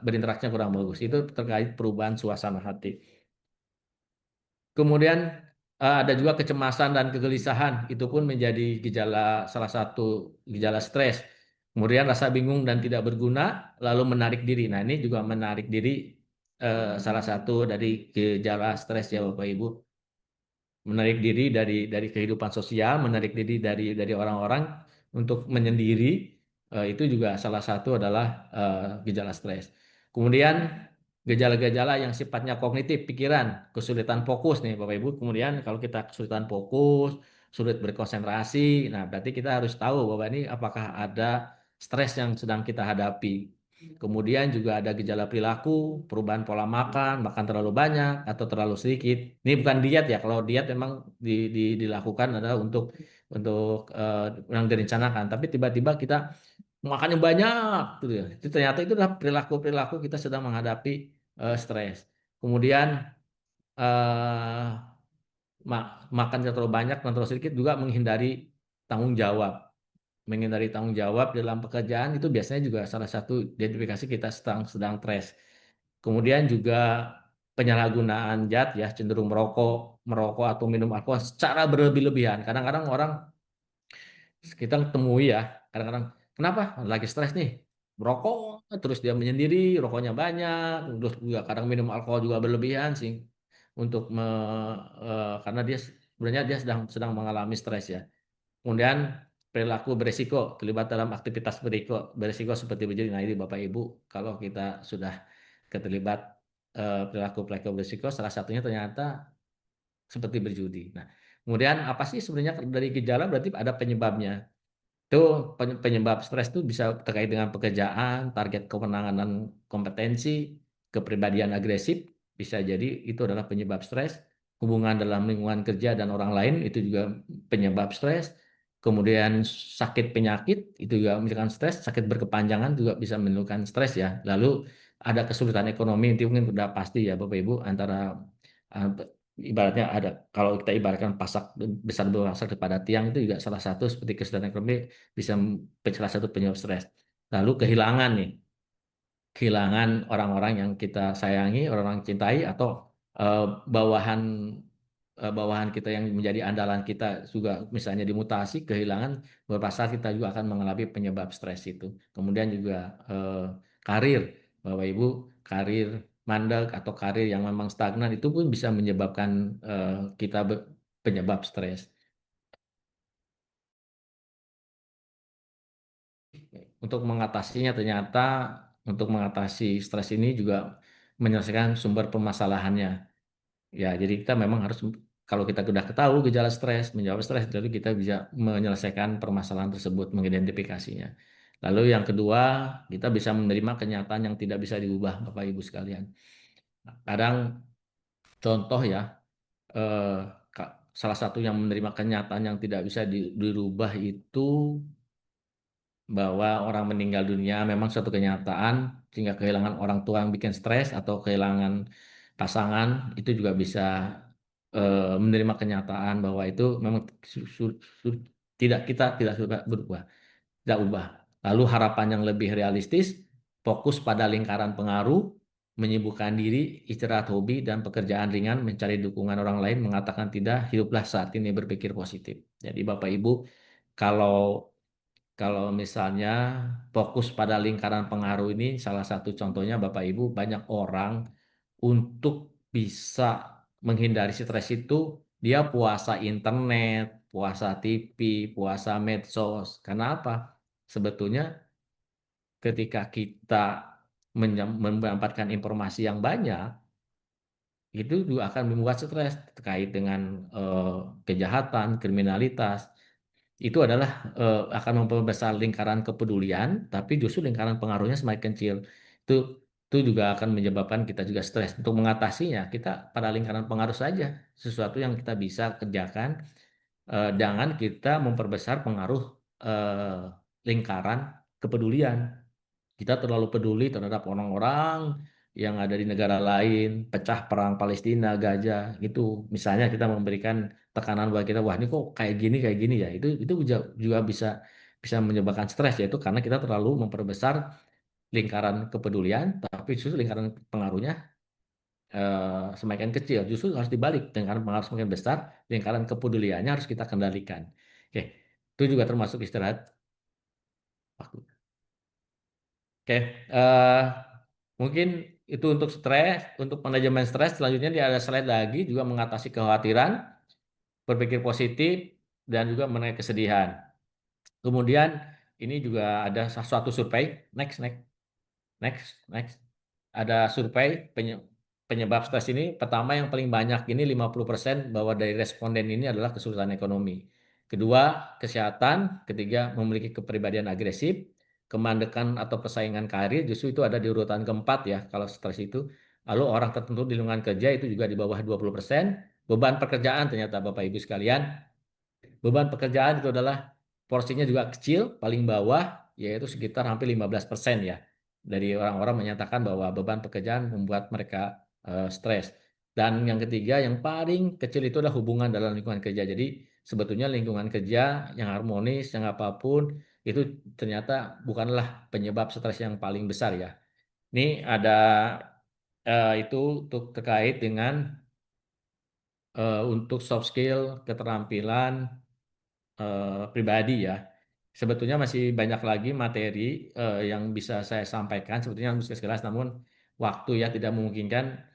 berinteraksinya kurang bagus, itu terkait perubahan suasana hati. Kemudian ada juga kecemasan dan kegelisahan, itu pun menjadi salah satu gejala stres. Kemudian rasa bingung dan tidak berguna lalu menarik diri, nah ini juga menarik diri salah satu dari gejala stres ya Bapak Ibu. Menarik diri dari kehidupan sosial, menarik diri dari orang-orang untuk menyendiri, itu juga salah satu adalah gejala stres. Kemudian gejala-gejala yang sifatnya kognitif, pikiran, kesulitan fokus nih Bapak Ibu. Kemudian kalau kita kesulitan fokus, sulit berkonsentrasi, nah berarti kita harus tahu bahwa ini apakah ada stres yang sedang kita hadapi. Kemudian juga ada gejala perilaku, perubahan pola makan, makan terlalu banyak atau terlalu sedikit. Ini bukan diet ya. Kalau diet memang dilakukan adalah untuk yang direncanakan. Tapi tiba-tiba kita makannya banyak, gitu ya. Itu ternyata itu adalah perilaku kita sedang menghadapi stres. Kemudian eh, makan terlalu banyak dan terlalu sedikit juga menghindari tanggung jawab. Menghindari tanggung jawab dalam pekerjaan itu biasanya juga salah satu identifikasi kita sedang stres. Kemudian juga penyalahgunaan zat ya, cenderung merokok atau minum alkohol secara berlebih-lebihan. Kadang-kadang orang kita temui ya, kadang-kadang kenapa lagi stres nih, merokok terus dia menyendiri, rokoknya banyak, terus juga kadang minum alkohol juga berlebihan sih untuk karena dia sebenarnya dia sedang mengalami stres ya. Kemudian perilaku beresiko, terlibat dalam aktivitas beresiko seperti berjudi. Nah ini Bapak Ibu, kalau kita sudah terlibat perilaku beresiko, salah satunya ternyata seperti berjudi. Nah, kemudian apa sih sebenarnya dari gejala, berarti ada penyebabnya. Itu penyebab stres itu bisa terkait dengan pekerjaan, target kemenangan dan kompetensi, kepribadian agresif, bisa jadi itu adalah penyebab stres. Hubungan dalam lingkungan kerja dan orang lain itu juga penyebab stres. Kemudian sakit penyakit itu juga misalkan stres, sakit berkepanjangan juga bisa menimbulkan stres ya. Lalu ada kesulitan ekonomi, itu mungkin sudah pasti ya Bapak Ibu, antara uh, ibaratnya ada, kalau kita ibaratkan pasak besar berpasak kepada tiang, itu juga salah satu seperti kesulitan ekonomi bisa salah satu penyebab stres. Lalu kehilangan nih, kehilangan orang-orang yang kita sayangi, orang-orang cintai, atau eh, bawahan bawahan kita yang menjadi andalan kita juga misalnya dimutasi, kehilangan, beberapa saat kita juga akan mengalami penyebab stres itu. Kemudian juga karir, Bapak Ibu, karir mandek atau karir yang memang stagnan itu pun bisa menyebabkan kita penyebab stres. Untuk mengatasi stres ini juga menyelesaikan sumber permasalahannya. Ya, jadi kita memang harus, kalau kita sudah ketahui gejala stres, menjawab stres, jadi kita bisa menyelesaikan permasalahan tersebut, mengidentifikasinya. Lalu yang kedua, kita bisa menerima kenyataan yang tidak bisa diubah, Bapak Ibu sekalian. Kadang contoh ya, salah satu yang menerima kenyataan yang tidak bisa dirubah itu bahwa orang meninggal dunia memang suatu kenyataan, sehingga kehilangan orang tua yang bikin stres atau kehilangan pasangan itu juga bisa menerima kenyataan bahwa itu memang kita tidak suka berubah, tidak ubah. Lalu harapan yang lebih realistis, fokus pada lingkaran pengaruh, menyibukkan diri, istirahat hobi, dan pekerjaan ringan, mencari dukungan orang lain, mengatakan tidak, hiduplah saat ini berpikir positif. Jadi Bapak Ibu, kalau kalau misalnya fokus pada lingkaran pengaruh ini, salah satu contohnya Bapak Ibu, banyak orang untuk bisa menghindari stres itu, dia puasa internet, puasa TV, puasa medsos. Karena apa? Sebetulnya ketika kita mendapatkan informasi yang banyak, itu juga akan membuat stres terkait dengan kejahatan, kriminalitas. Itu adalah akan memperbesar lingkaran kepedulian, tapi justru lingkaran pengaruhnya semakin kecil. Itu itu juga akan menyebabkan kita juga stres. Untuk mengatasinya, kita pada lingkaran pengaruh saja, sesuatu yang kita bisa kerjakan, jangan kita memperbesar pengaruh lingkaran kepedulian. Kita terlalu peduli terhadap orang-orang yang ada di negara lain, pecah perang Palestina, Gaza, gitu. Misalnya kita memberikan tekanan bahwa kita, wah ini kok kayak gini ya. Itu juga bisa bisa menyebabkan stres, yaitu karena kita terlalu memperbesar lingkaran kepedulian, tapi justru lingkaran pengaruhnya semakin kecil. Justru harus dibalik, lingkaran pengaruh semakin besar, lingkaran kepeduliannya harus kita kendalikan. Oke, itu juga termasuk istirahat waktu. Oke, mungkin itu untuk stres, untuk manajemen stres. Selanjutnya dia ada slide lagi juga mengatasi kekhawatiran, berpikir positif, dan juga mengenai kesedihan. Kemudian ini juga ada suatu survei, next. Ada survei penyebab stres ini. Pertama yang paling banyak ini 50% bahwa dari responden ini adalah kesulitan ekonomi. Kedua, kesehatan. Ketiga, memiliki kepribadian agresif. Kemandekan atau persaingan karir justru itu ada di urutan keempat ya kalau stres itu. Lalu orang tertentu di lingkungan kerja itu juga di bawah 20%. Beban pekerjaan ternyata Bapak Ibu sekalian. Beban pekerjaan itu adalah porsinya juga kecil, paling bawah yaitu sekitar hampir 15% ya. Dari orang-orang menyatakan bahwa beban pekerjaan membuat mereka stres. Dan yang ketiga, yang paling kecil itu adalah hubungan dalam lingkungan kerja. Jadi sebetulnya lingkungan kerja yang harmonis, yang apapun, itu ternyata bukanlah penyebab stres yang paling besar ya. Ini ada itu untuk terkait dengan untuk soft skill, keterampilan pribadi ya. Sebetulnya masih banyak lagi materi yang bisa saya sampaikan sebetulnya sekilas, namun waktu ya tidak memungkinkan.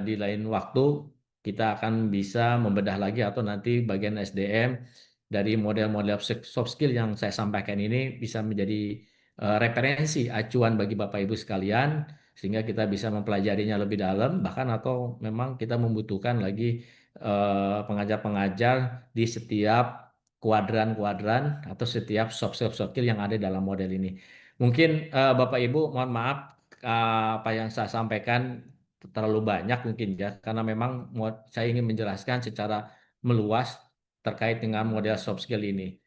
Di lain waktu kita akan bisa membedah lagi atau nanti bagian SDM dari model-model soft skill yang saya sampaikan ini bisa menjadi referensi acuan bagi Bapak Ibu sekalian sehingga kita bisa mempelajarinya lebih dalam, bahkan atau memang kita membutuhkan lagi pengajar-pengajar di setiap kuadran-kuadran atau setiap soft skill yang ada dalam model ini. Mungkin Bapak Ibu mohon maaf apa yang saya sampaikan terlalu banyak mungkin ya, karena memang saya ingin menjelaskan secara meluas terkait dengan model soft skill ini.